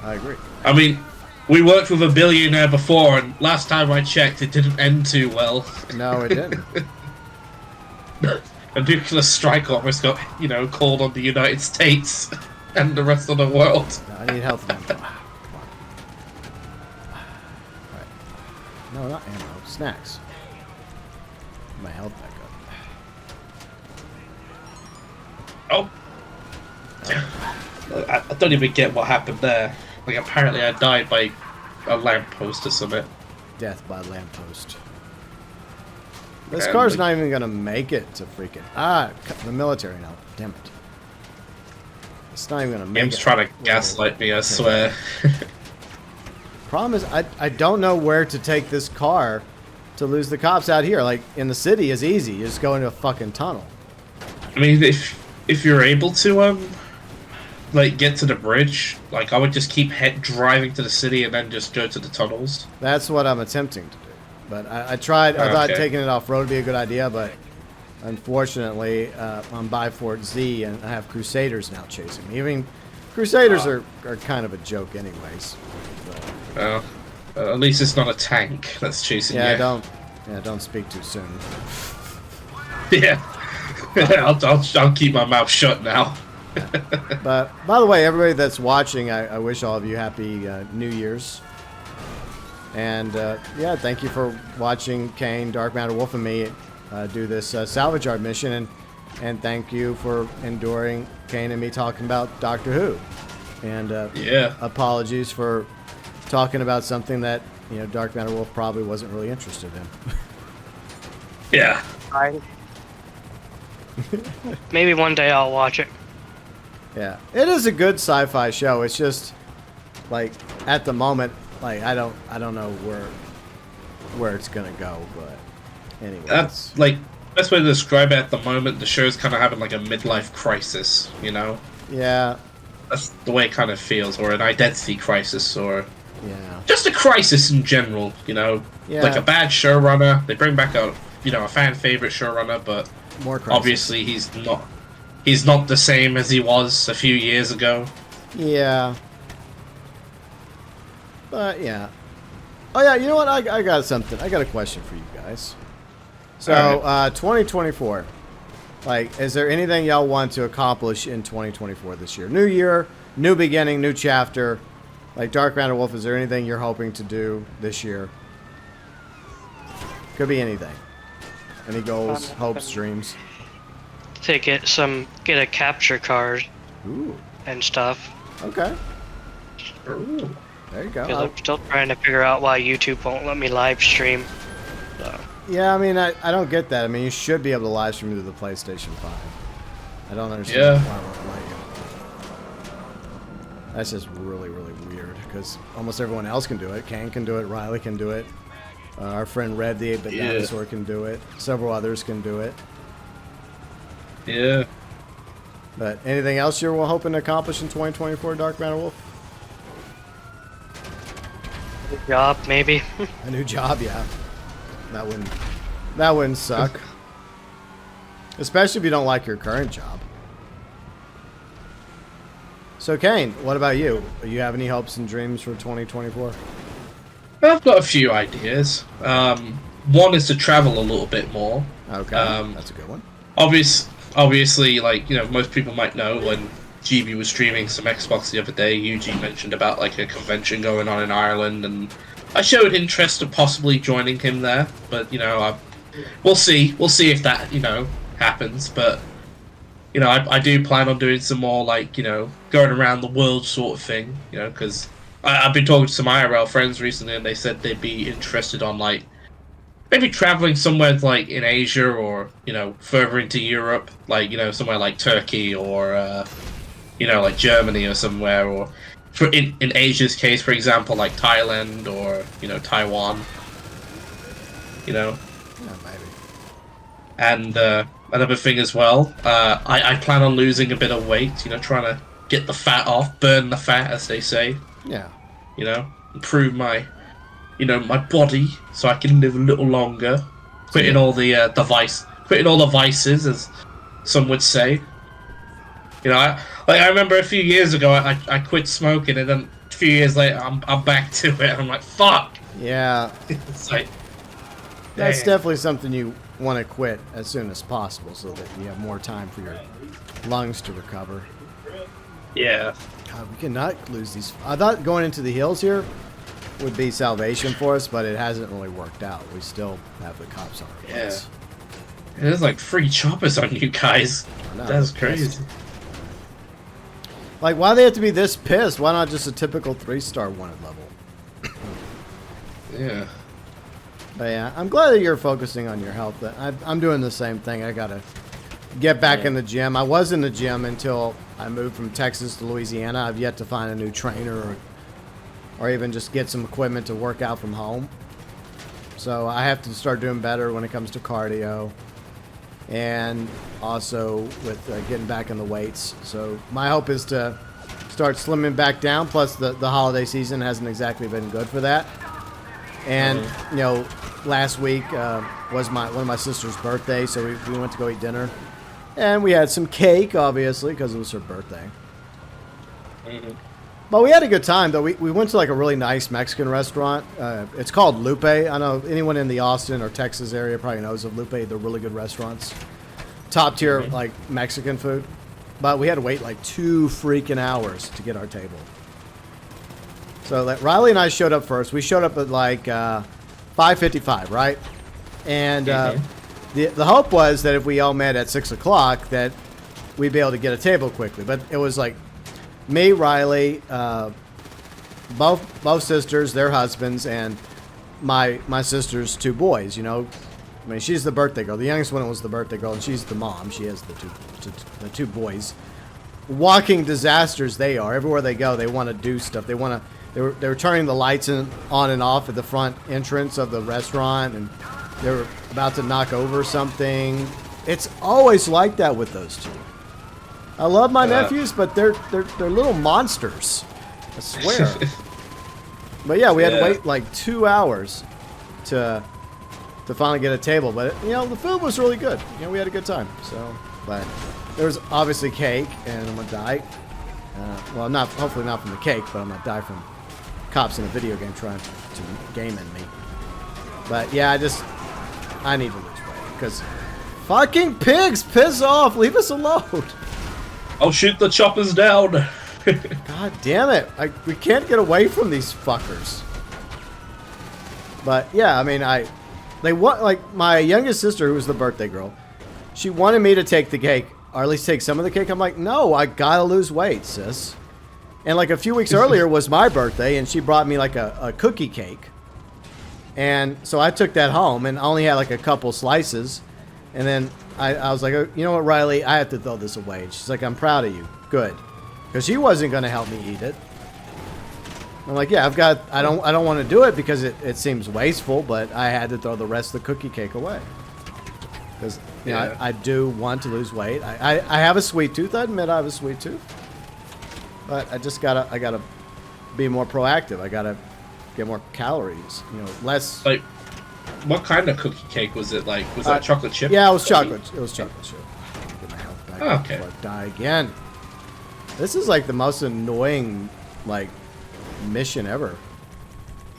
I agree. I mean, we worked with a billionaire before, and last time I checked, it didn't end too well. No, it didn't. A nuclear strike almost got, you know, called on the United States and the rest of the world. No, I need health ammo. Come on. Alright. No, not ammo. Snacks. My health back up. Oh. I don't even get what happened there. Like, apparently I died by a lamppost or something. Death by lamppost. This car's not even gonna make it to freaking the military now. Damn it! It's not even gonna make it. Game's trying to gaslight me, I swear. Problem is, I don't know where to take this car to lose the cops out here. Like in the city is easy. You just go into a fucking tunnel. I mean, if you're able to like get to the bridge, like I would just keep driving to the city and then just go to the tunnels. That's what I'm attempting to do. But I tried. I thought taking it off road would be a good idea, but unfortunately, I'm by Fort Z and I have Crusaders now chasing me. I mean, Crusaders are kind of a joke, anyways. Well, at least it's not a tank that's chasing you. Don't speak too soon. Yeah, I'll keep my mouth shut now. But by the way, everybody that's watching, I wish all of you happy New Year's. And yeah, thank you for watching Kane, Dark Matter Wolf, and me do this salvage yard mission, and thank you for enduring Kane and me talking about Doctor Who. And apologies for talking about something that Dark Matter Wolf probably wasn't really interested in. Yeah. Fine. Maybe one day I'll watch it. Yeah, it is a good sci-fi show. It's just like at the moment. Like I don't know where it's gonna go, but anyway. That's like best way to describe it at the moment. The show's kind of having like a midlife crisis, you know. Yeah. That's the way it kind of feels, or an identity crisis, or just a crisis in general, you know. Yeah. Like a bad showrunner. They bring back a fan favorite showrunner, but more crisis. Obviously he's not the same as he was a few years ago. Yeah. But yeah. Oh yeah, you know what? I got something. I got a question for you guys. So, 2024. Like, is there anything y'all want to accomplish in 2024 this year? New year, new beginning, new chapter. Like Dark Matter Wolf, is there anything you're hoping to do this year? Could be anything. Any goals, hopes, dreams? To get a capture card. Ooh. And stuff. Okay. Ooh. There you go. Because I'm still trying to figure out why YouTube won't let me live stream. So. Yeah, I mean, I don't get that. I mean, you should be able to live stream through the PlayStation 5. I don't understand why it won't let you. That's just really, really weird, because almost everyone else can do it. Kane can do it, Riley can do it. Our friend Red the 8-Bit Dinosaur can do it. Several others can do it. Yeah. But anything else you're hoping to accomplish in 2024, Dark Matter Wolf? A job, maybe. A new job, yeah. That wouldn't suck. Especially if you don't like your current job. So Kane, what about you? Do you have any hopes and dreams for 2024? I've got a few ideas. One is to travel a little bit more. Okay, that's a good one. Obviously, like, most people might know when GB was streaming some Xbox the other day, Eugene mentioned about like a convention going on in Ireland, and I showed interest of possibly joining him there, but we'll see if that happens. But I do plan on doing some more like going around the world sort of thing, because I've been talking to some IRL friends recently, and they said they'd be interested on like maybe traveling somewhere like in Asia or, you know, further into Europe, like, you know, somewhere like Turkey or, you know, like Germany or somewhere, or in Asia's case, for example, like Thailand or, you know, Taiwan, you know. Yeah, maybe. And another thing as well, I plan on losing a bit of weight, you know, trying to get the fat off, burn the fat, as they say. Yeah. You know, improve my, you know, my body so I can live a little longer. Quitting all the quitting all the vices, as some would say. You know, I remember a few years ago I quit smoking, and then a few years later I'm back to it. I'm like, fuck. Yeah. It's like, That's damn. definitely something you want to quit as soon as possible so that you have more time for your lungs to recover. Yeah. God, we cannot lose these. I thought going into the hills here would be salvation for us, but it hasn't really worked out. We still have the cops on our heads. There's like 3 choppers on you guys. No, That's I'm crazy. pissed. Like, why do they have to be this pissed? Why not just a typical 3-star wanted level? Yeah. But yeah, I'm glad that you're focusing on your health. I'm doing the same thing. I gotta get back in the gym. I was in the gym until I moved from Texas to Louisiana. I've yet to find a new trainer or even just get some equipment to work out from home. So I have to start doing better when it comes to cardio, and also with getting back in the weights. So my hope is to start slimming back down. Plus the holiday season hasn't exactly been good for that. And you know, last week was one of my sister's birthday, so we went to go eat dinner, and we had some cake, obviously, because it was her birthday. But we had a good time, though. We went to like a really nice Mexican restaurant. It's called Lupe. I know anyone in the Austin or Texas area probably knows of Lupe. They're really good restaurants, top tier like Mexican food. But we had to wait like 2 freaking hours to get our table. So that Riley and I showed up first. We showed up at like 5:55, right? And the hope was that if we all met at 6 o'clock, that we'd be able to get a table quickly. But it was like me, Riley, both sisters, their husbands, and my sister's 2 boys. You know, I mean, she's the birthday girl. The youngest one was the birthday girl, and she's the mom. She has the two boys. Walking disasters they are. Everywhere they go, they want to do stuff. They were turning the lights on and off at the front entrance of the restaurant, and they were about to knock over something. It's always like that with those 2. I love my nephews, but they're little monsters. I swear. But yeah, we had to wait like 2 hours to finally get a table. But you know, the food was really good. You know, we had a good time. So, but there was obviously cake, and I'm gonna die. Well, hopefully not from the cake, but I'm gonna die from cops in a video game trying to game in me. But yeah, I need to lose weight because fucking pigs, piss off, leave us alone. I'll shoot the choppers down. God damn it! We can't get away from these fuckers. But yeah, I mean, they want, like, my youngest sister, who was the birthday girl, she wanted me to take the cake, or at least take some of the cake. I'm like, no, I gotta lose weight, sis. And like a few weeks earlier was my birthday, and she brought me like a cookie cake. And so I took that home and only had like a couple slices. And then I was like, oh, you know what, Riley, I have to throw this away. And she's like, I'm proud of you. Good. Because she wasn't going to help me eat it. I'm like, yeah, I don't want to do it because it seems wasteful, but I had to throw the rest of the cookie cake away. Because, you know, I do want to lose weight. I have a sweet tooth. I admit I have a sweet tooth. But I gotta be more proactive. I gotta get more calories. You know, less. Like, what kind of cookie cake was it? Like, was that chocolate chip? Yeah, it was chocolate. It was chocolate chip. Get my health back Okay. before I die again. This is like the most annoying like mission ever.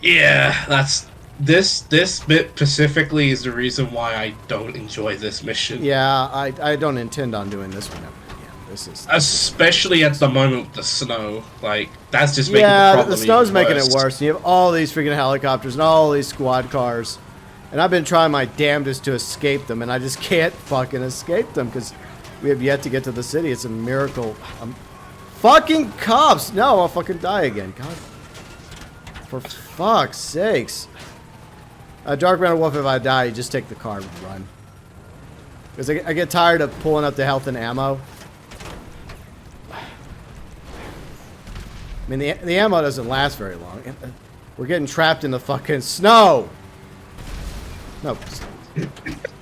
Yeah, that's this bit specifically is the reason why I don't enjoy this mission. Yeah, I don't intend on doing this one ever again. This is Especially at the moment with the snow. Like, that's just making the yeah, problem the snow's even making worse. it worse. You have all these freaking helicopters and all these squad cars, and I've been trying my damnedest to escape them, and I just can't fucking escape them because we have yet to get to the city. It's a miracle. Fucking cops! No, I'll fucking die again. God, for fuck's sakes. Dark Brown Wolf, if I die, you just take the car and run. Because I get tired of pulling up the health and ammo. I mean, the ammo doesn't last very long. We're getting trapped in the fucking snow. No.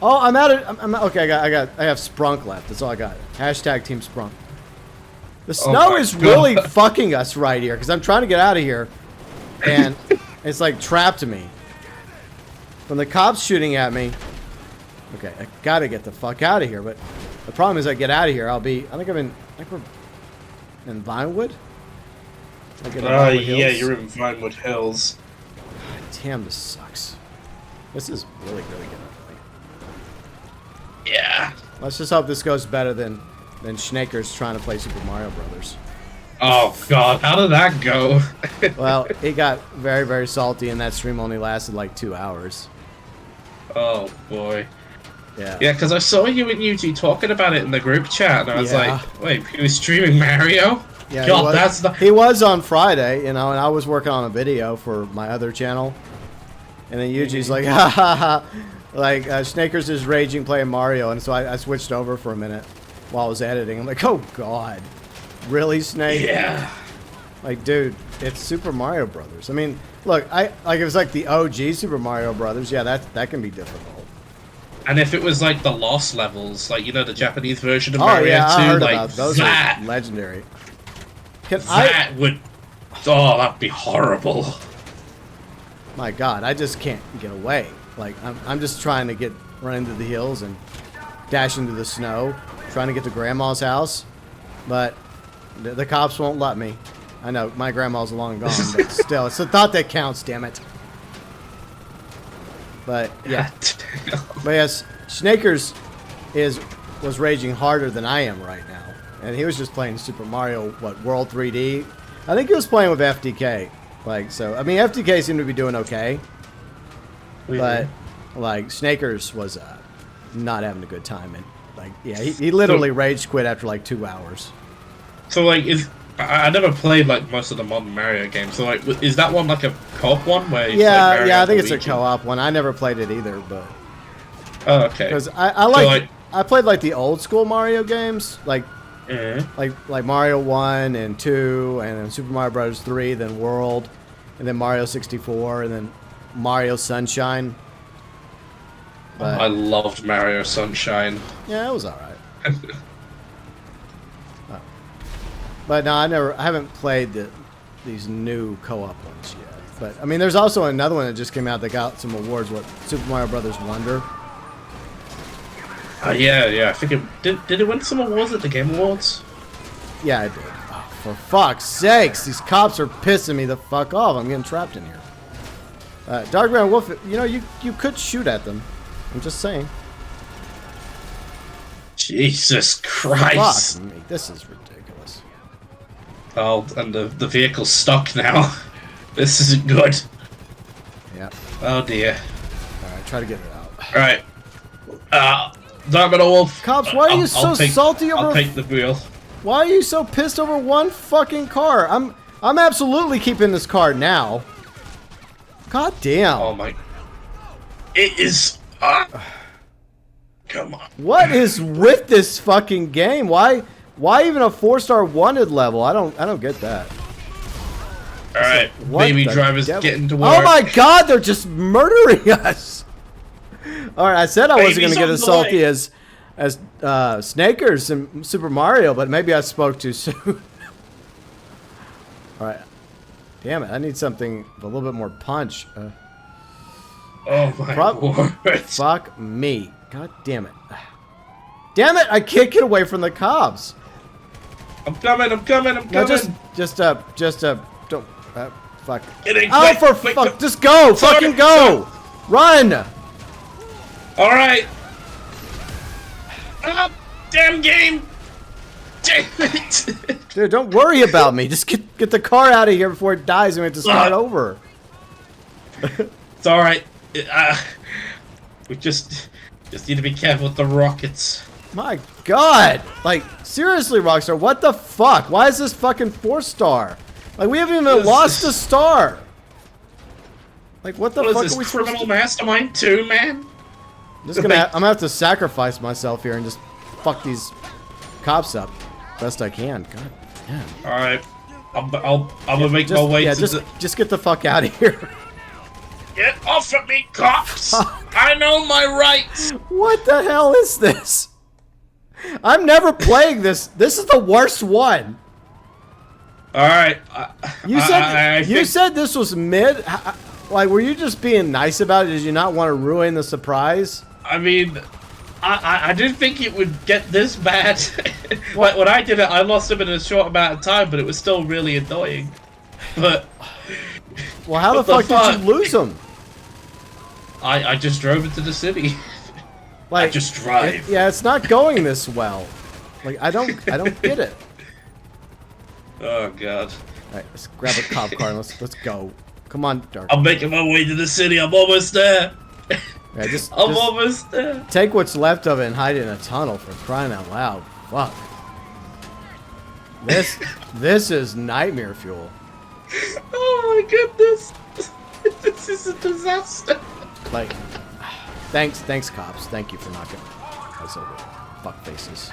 Oh, I'm out of. Okay, I have Sprunk left. That's all I got. Hashtag Team Sprunk. The snow is really fucking us right here because I'm trying to get out of here, and it's like trapped me. From the cops shooting at me. Okay, I gotta get the fuck out of here. But the problem is, I get out of here, I'll be. I think we're in Vinewood. Yeah, you're in Vinewood Hills. God damn, this sucks. This is really getting ugly. Yeah. Let's just hope this goes better than Schnaker's trying to play Super Mario Brothers. Oh god, how did that go? Well, it got very, very salty, and that stream only lasted like 2 hours. Oh boy. Yeah. Yeah, because I saw you and Yuji talking about it in the group chat, and I was like, wait, he was streaming Mario? Yeah, God, he was on Friday, you know, and I was working on a video for my other channel. And then Yuji's like, ha ha ha. Like, Schnaker's is raging playing Mario, and so I switched over for a minute while I was editing. I'm like, oh god. Really, Snake? Yeah. Like, dude, it's Super Mario Brothers. I mean, look, like it was like the OG Super Mario Brothers. Yeah, that can be difficult. And if it was like the Lost levels, like, you know, the Japanese version of Oh Mario yeah, 2, I heard like about those. that Are legendary. would. Oh, that'd be horrible. My God, I just can't get away. Like, I'm just trying to run into the hills and dash into the snow, trying to get to Grandma's house, but the cops won't let me. I know, my grandma's long gone, but still, it's the thought that counts, damn it. But, yeah. But yes, Schnaker's was raging harder than I am right now. And he was just playing Super Mario, World 3D? I think he was playing with FDK. Like, so, I mean, FDK seemed to be doing okay. But, like, Schnaker's was not having a good time. And, like, yeah, he literally rage quit after, like, 2 hours. So, like, I never played, like, most of the modern Mario games. So, like, is that one, like, a co-op one? Where it's, yeah, like, Mario yeah, I think and it's a co-op one. I never played it either, but... Oh, okay. Because I played, like, the old school Mario games. Like, like Mario 1 and 2, and then Super Mario Bros. 3, then World, and then Mario 64, and then Mario Sunshine. But, I loved Mario Sunshine. yeah, it was alright. But no, I haven't played these new co-op ones yet. But, I mean, there's also another one that just came out that got some awards, Super Mario Brothers Wonder. Yeah, I think it did it win some awards at the Game Awards? Yeah, I did. Oh, for fuck's sakes, these cops are pissing me the fuck off. I'm getting trapped in here. Dark Brown Wolf, you know, you could shoot at them. I'm just saying. Jesus Christ. Fuck me, this is ridiculous. Oh, and the vehicle's stuck now. This isn't good. Yeah. Oh dear. Alright, try to get it out. Alright. Dark Metal Wolf. Cops, why are you so salty over... I'll take the wheel. Why are you so pissed over one fucking car? I'm absolutely keeping this car now. God damn. Oh my... It is... Come on. What is with this fucking game? Why even a 4-star wanted level? I don't get that. Alright, What baby the drivers devil? getting to work. Oh my god, they're just murdering us. Alright, I said I wasn't going to get as salty as Snakers in Super Mario, but maybe I spoke too soon. Alright. Damn it, I need something with a little bit more punch. Oh my word. Fuck me. God damn it. Damn it, I can't get away from the cops. I'm coming. No, just don't, fuck. Oh, for fuck, just go, fucking go. Run. Alright. Damn game. Damn it. Dude, don't worry about me. Just get the car out of here before it dies and we have to start over. It's alright. We just need to be careful with the rockets. My god. Like, seriously, Rockstar, what the fuck? Why is this fucking 4-star? Like, we haven't even lost a star. Like, what the What fuck is are we this, supposed criminal to... mastermind too, man? I'm gonna have to sacrifice myself here and just fuck these cops up best I can. God damn. Alright. I'm gonna make my way to just get the fuck out of here. Get off of me, cops! I know my rights! What the hell is this? I'm never playing this. This is the worst one. Alright. You said this was mid? Like, were you just being nice about it? Did you not want to ruin the surprise? I mean, I didn't think it would get this bad. When I did it, I lost him in a short amount of time, but it was still really annoying. But... Well, how the fuck did you lose him? I just drove into the city. Like, I just drive. Yeah, it's not going this well. Like, I don't get it. Oh god. Alright, let's grab a cop car and let's go. Come on, Dark. I'm making my way to the city. I'm almost there. Yeah, I'm almost there. Take what's left of it and hide it in a tunnel, for crying out loud. Fuck. This is nightmare fuel. Oh my goodness. This is a disaster. Like, thanks cops. Thank you for not getting us over. Fuck faces.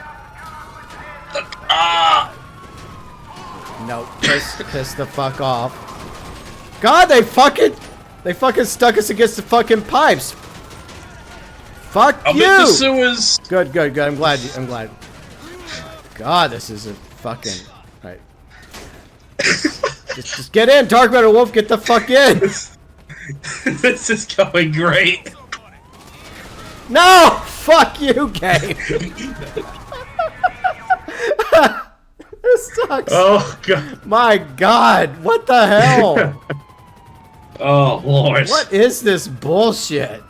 No, piss the fuck off. God, they fucking stuck us against the fucking pipes. Fuck I'm you. in the sewers. Good. I'm glad. Oh my God, this is a fucking. Right. just get in, Dark Matter Wolf. Get the fuck in. This is going great. No, fuck you, game. This sucks. Oh god. My God, what the hell? Oh lord. What is this bullshit?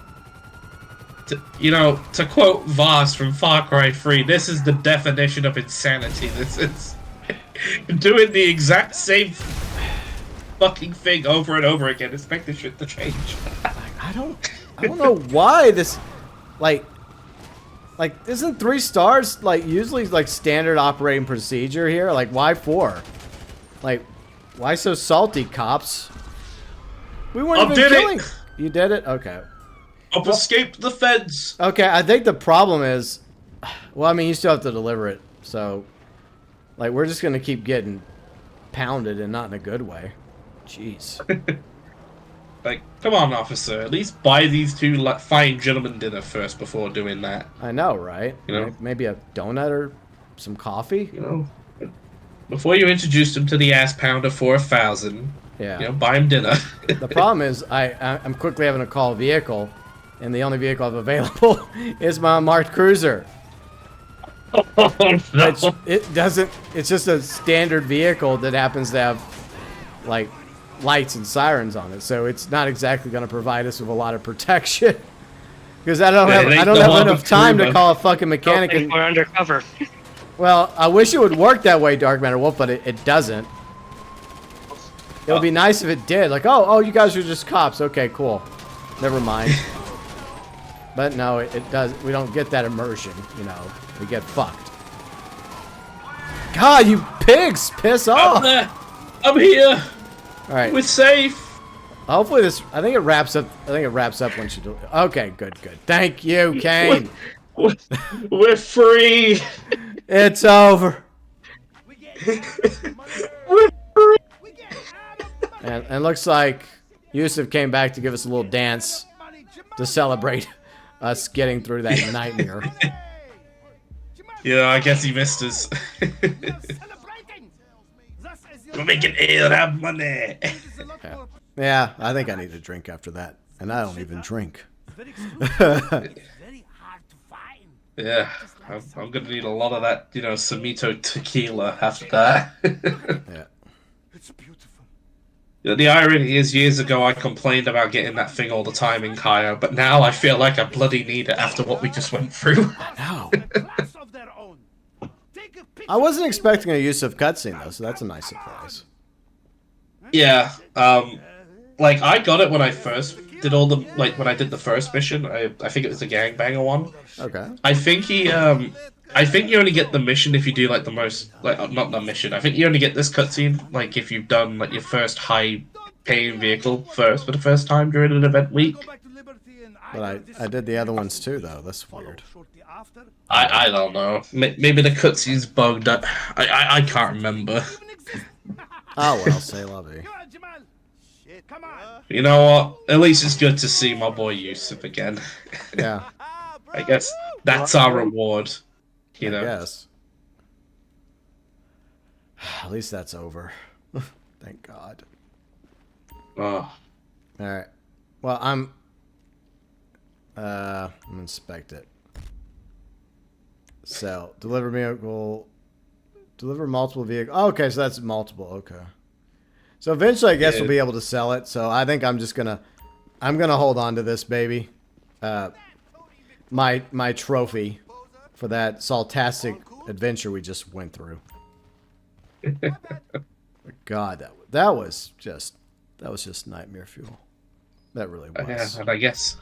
To quote Voss from Far Cry 3, this is the definition of insanity. This is doing the exact same fucking thing over and over again, expecting shit to change. I don't know why this, like isn't 3 stars like usually like standard operating procedure here? Like, why 4? Like, why so salty, cops? We weren't even killing. You did it? Okay. I've escaped the feds. Okay, I think the problem is, well, I mean, you still have to deliver it, so, like, we're just gonna keep getting pounded and not in a good way. Jeez. Like, come on, officer. At least buy these 2 fine gentlemen dinner first before doing that. I know, right? You know? Maybe a donut or some coffee? You know, before you introduce them to the ass pounder for 1,000, Yeah. buy them dinner. The problem is, I'm quickly having to call a vehicle, and the only vehicle I have available is my unmarked cruiser. Oh, no. It's just a standard vehicle that happens to have, like, lights and sirens on it, so it's not exactly going to provide us with a lot of protection. Because I don't have enough time to call a fucking mechanic. And we're undercover. Well, I wish it would work that way, Dark Matter Wolf, but it doesn't. It would be nice if it did. Like, oh, you guys are just cops. Okay, cool. Never mind. But no, it does. We don't get that immersion, We get fucked. God, you pigs! Piss off! I'm there. I'm here. All right. We're safe. Hopefully this. I think it wraps up. When she. Okay, good. Thank you, Kane. We're free. It's over. We're free. And looks like Yusuf came back to give us a little dance to celebrate us getting through that nightmare. Yeah, I guess he missed us. We're making Arab money. Yeah, I think I need a drink after that. And I don't even drink. Yeah, I'm gonna need a lot of that, Samito tequila after that. Yeah. It's beautiful. The irony is, years ago I complained about getting that thing all the time in Cairo, but now I feel like I bloody need it after what we just went through. No. I wasn't expecting a Yusuf cutscene though, so that's a nice surprise. Yeah, like I got it when I first did when I did the first mission. I think it was the gangbanger one. Okay. I think you only get the mission if you do not the mission. I think you only get this cutscene if you've done your first high paying vehicle first for the first time during an event week. But I did the other ones too, though. That's weird. I don't know. Maybe the cutscene's bugged. I can't remember. Oh well, say lovey. You know what? At least it's good to see my boy Yusuf again. Yeah. I guess that's our reward. You know. Yes. At least that's over. Thank God. Oh. All right. Well, I'm inspect it. Sell. Deliver vehicle. Deliver multiple vehicles. Oh, okay, so that's multiple. Okay. So eventually, I guess we'll be able to sell it. So I think I'm gonna hold on to this baby. My trophy for that saltastic adventure we just went through. God, that was just nightmare fuel. That really was. Yeah, and I guess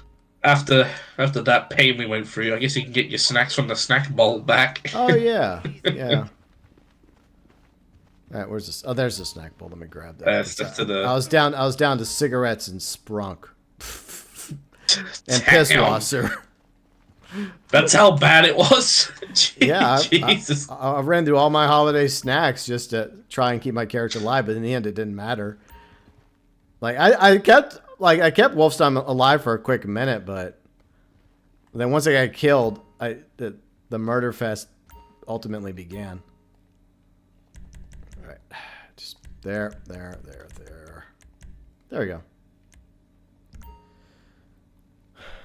after that pain we went through, I guess you can get your snacks from the snack bowl back. Oh yeah, yeah. All right, where's this? Oh, there's the snack bowl. Let me grab that. I was down to cigarettes and sprunk and piss wasser. That's how bad it was. Yeah, Jesus. I ran through all my holiday snacks just to try and keep my character alive, but in the end, it didn't matter. Like I kept Wolfstein alive for a quick minute, but then once I got killed, the murder fest ultimately began. All right, just there. There we go.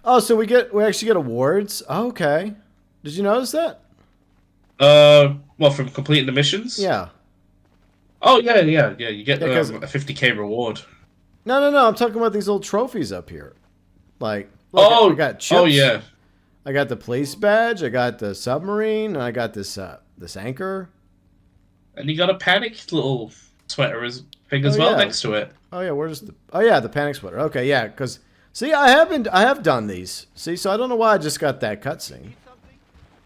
Oh, so we actually get awards. Oh, okay. Did you notice that? Well, from completing the missions? Yeah. Oh, yeah. You get a 50k reward. No. I'm talking about these little trophies up here. Like, look, I got chips. Oh, yeah. I got the police badge. I got the submarine. And I got this anchor. And you got a panic little sweater thing as well next to it. Oh yeah, where's the? Oh yeah, the panic sweater. Okay, yeah, because see, I have done these. See, so I don't know why I just got that cutscene.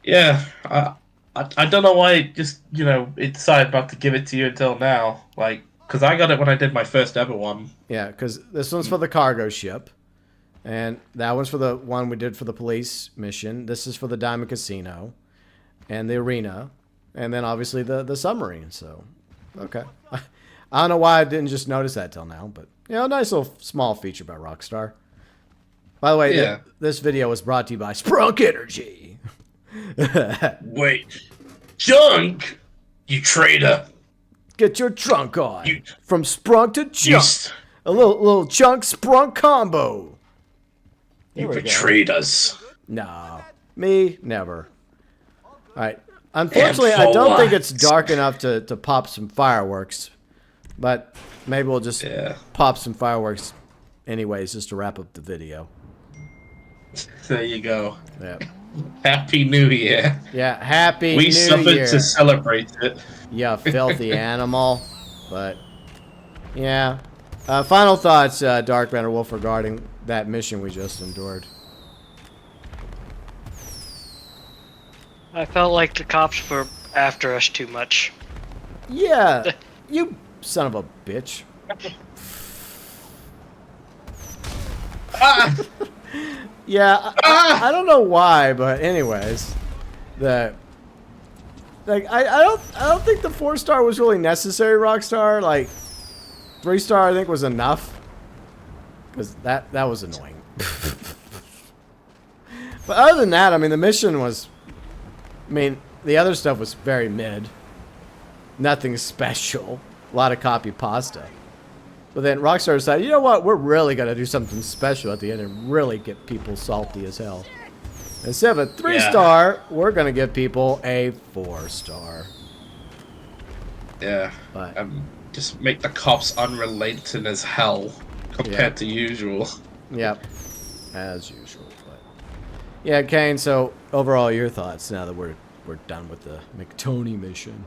Yeah, I don't know why it just it decided not to give it to you until now. Like, because I got it when I did my first ever one. Yeah, because this one's for the cargo ship, and that one's for the one we did for the police mission. This is for the Diamond Casino, and the arena, and then obviously the submarine. So, okay. I don't know why I didn't just notice that till now, but a nice little small feature by Rockstar. By the way, this video was brought to you by Sprunk Energy. Wait, junk, you traitor! Get your trunk on. From Sprunk to Junk. A little chunk Sprunk combo. You betrayed us. No, me never. All right. Unfortunately, I don't think it's dark enough to pop some fireworks. But maybe we'll just pop some fireworks anyways, just to wrap up the video. There you go. Yeah. Happy New Year. Yeah, Happy New Year. We suffered to celebrate it. Yeah, filthy animal. But, yeah. Final thoughts, Dark Banner Wolf, regarding that mission we just endured. I felt like the cops were after us too much. Yeah, you son of a bitch. Yeah, I don't know why, but anyways, I don't think the 4-star was really necessary, Rockstar. Like 3-star I think was enough. Cause that was annoying. But other than that, I mean the mission was the other stuff was very mid. Nothing special. A lot of copy pasta. But then Rockstar decided, you know what? We're really going to do something special at the end and really get people salty as hell. Instead of a 3-star, we're going to give people a 4-star. Yeah. But, just make the cops unrelenting as hell compared to usual. Yep. As usual. But yeah, Kane, so overall your thoughts now that we're done with the McTony mission.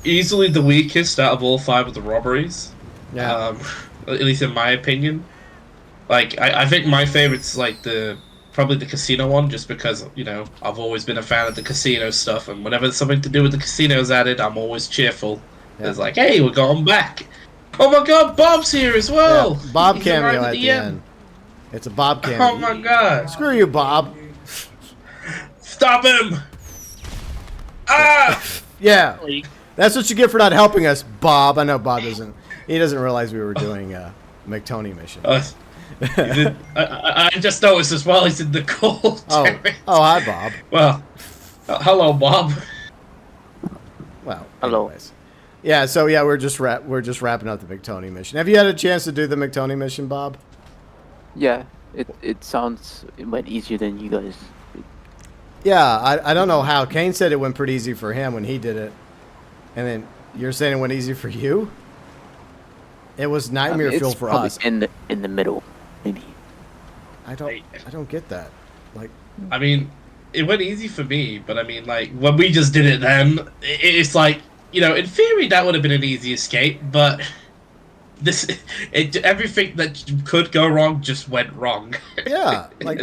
Easily the weakest out of all 5 of the robberies. Yeah. At least in my opinion. Like, I think my favorite's like probably the casino one, just because, I've always been a fan of the casino stuff, and whenever something to do with the casinos added, I'm always cheerful. Yeah. It's like, hey, we're going back. Oh my god, Bob's here as well! Yeah, Bob He's cameo arrived at the end. It's a Bob cameo. Oh my god. Screw you, Bob. Stop him! Ah! Yeah. That's what you get for not helping us, Bob. I know Bob doesn't. He doesn't realize we were doing a McTony mission. I just noticed as well he's in the call. Oh, hi, Bob. Well, hello, Bob. Well, hello. Anyways. Yeah, so yeah, we're just wrapping up the McTony mission. Have you had a chance to do the McTony mission, Bob? Yeah, it sounds it went easier than you guys. Yeah, I don't know how. Kane said it went pretty easy for him when he did it, and then you're saying it went easy for you. It was nightmare fuel for us. In the middle, maybe. I don't get that. Like, I mean, it went easy for me, but I mean, like when we just did it, then it's like, you know, in theory that would have been an easy escape, but everything that could go wrong just went wrong. yeah, like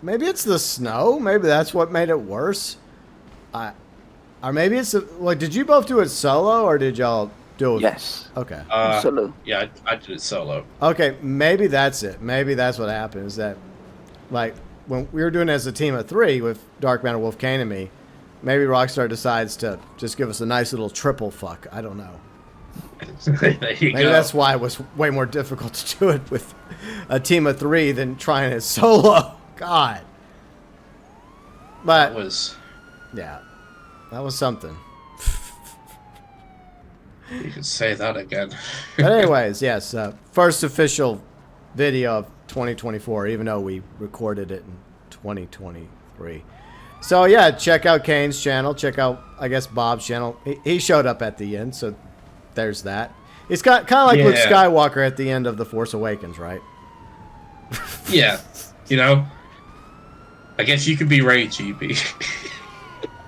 maybe it's the snow. Maybe that's what made it worse. Or maybe it's like, did you both do it solo or did y'all do it? Yes. Okay. Solo. Yeah, I did it solo. Okay, maybe that's it. Maybe that's what happened. Is that like when we were doing it as a team of 3 with Dark Matter, Wolf, Kane, and me? Maybe Rockstar decides to just give us a nice little triple fuck. I don't know. There you Maybe go. that's why it was way more difficult to do it with a team of 3 than trying it solo. God. But That was. yeah, that was something. You can say that again. But anyways, yes, first official video of 2024, even though we recorded it in 2023. So yeah, check out Kane's channel. Check out, I guess, Bob's channel. He showed up at the end, so there's that. It's got kind of like Luke Skywalker at the end of The Force Awakens, right? Yeah, you know. I guess you could be Ray, GB.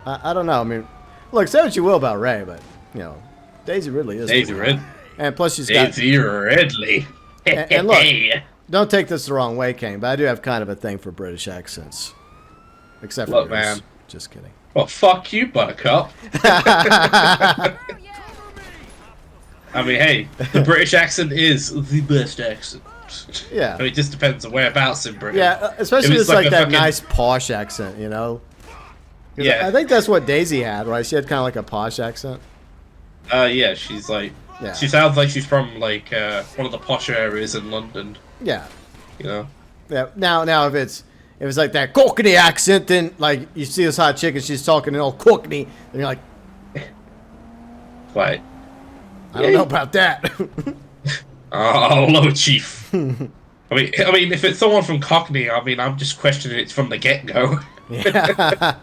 I don't know. I mean, look, say what you will about Rey, but you know, Daisy Ridley is Daisy pretty hot. Ridley. And plus she's got. Daisy Ridley. And look, don't take this the wrong way, Kane, but I do have kind of a thing for British accents. Except for Look, yours. man. Just kidding. Well, fuck you, Buttercup. I mean, hey, the British accent is the best accent. Yeah. I mean, it just depends on whereabouts in Britain. Yeah, especially If it's like a that fucking- nice posh accent, you know? 'Cause Yeah. I think that's what Daisy had, right? She had kind of like a posh accent. Yeah, she's like, Yeah. she sounds like she's from like one of the posher areas in London. Yeah. You know. Yeah. Now, if it's like that Cockney accent, then like you see this hot chick and she's talking in old Cockney, and you're like, Like, I don't know about that. oh, hello, Chief. I mean, if it's someone from Cockney, I mean, I'm just questioning it from the get-go. Yeah.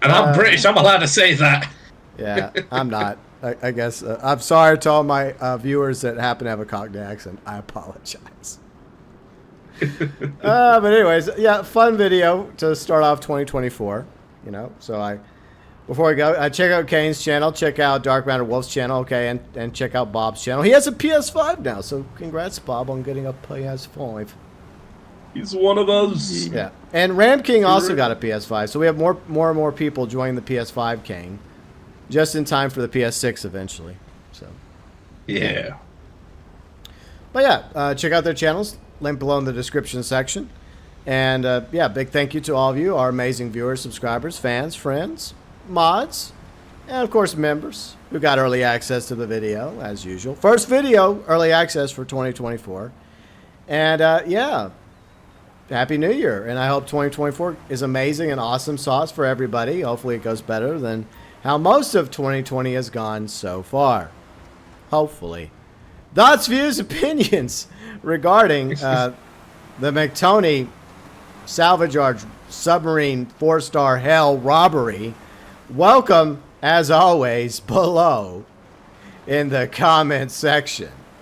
And I'm British, I'm allowed to say that. Yeah, I'm not. I guess I'm sorry to all my viewers that happen to have a Cockney accent. I apologize. But anyways, yeah, fun video to start off 2024. You know, so before we go, check out Kane's channel, check out Dark Matter Wolf's channel, okay, and check out Bob's channel. He has a PS5 now, so congrats, Bob, on getting a PS5. He's one of us. Yeah, and Ram King also got a PS5, so we have more and more people joining the PS5 King, just in time for the PS6 eventually. So, Yeah. but yeah, check out their channels. Link below in the description section. And yeah, big thank you to all of you, our amazing viewers, subscribers, fans, friends, mods, and of course members who got early access to the video as usual. First video early access for 2024. And yeah, Happy New Year. And I hope 2024 is amazing and awesome sauce for everybody. Hopefully it goes better than how most of 2020 has gone so far. Hopefully. Thoughts, views, opinions regarding the McTony salvage yard submarine 4-star hell robbery. Welcome, as always, below in the comment section.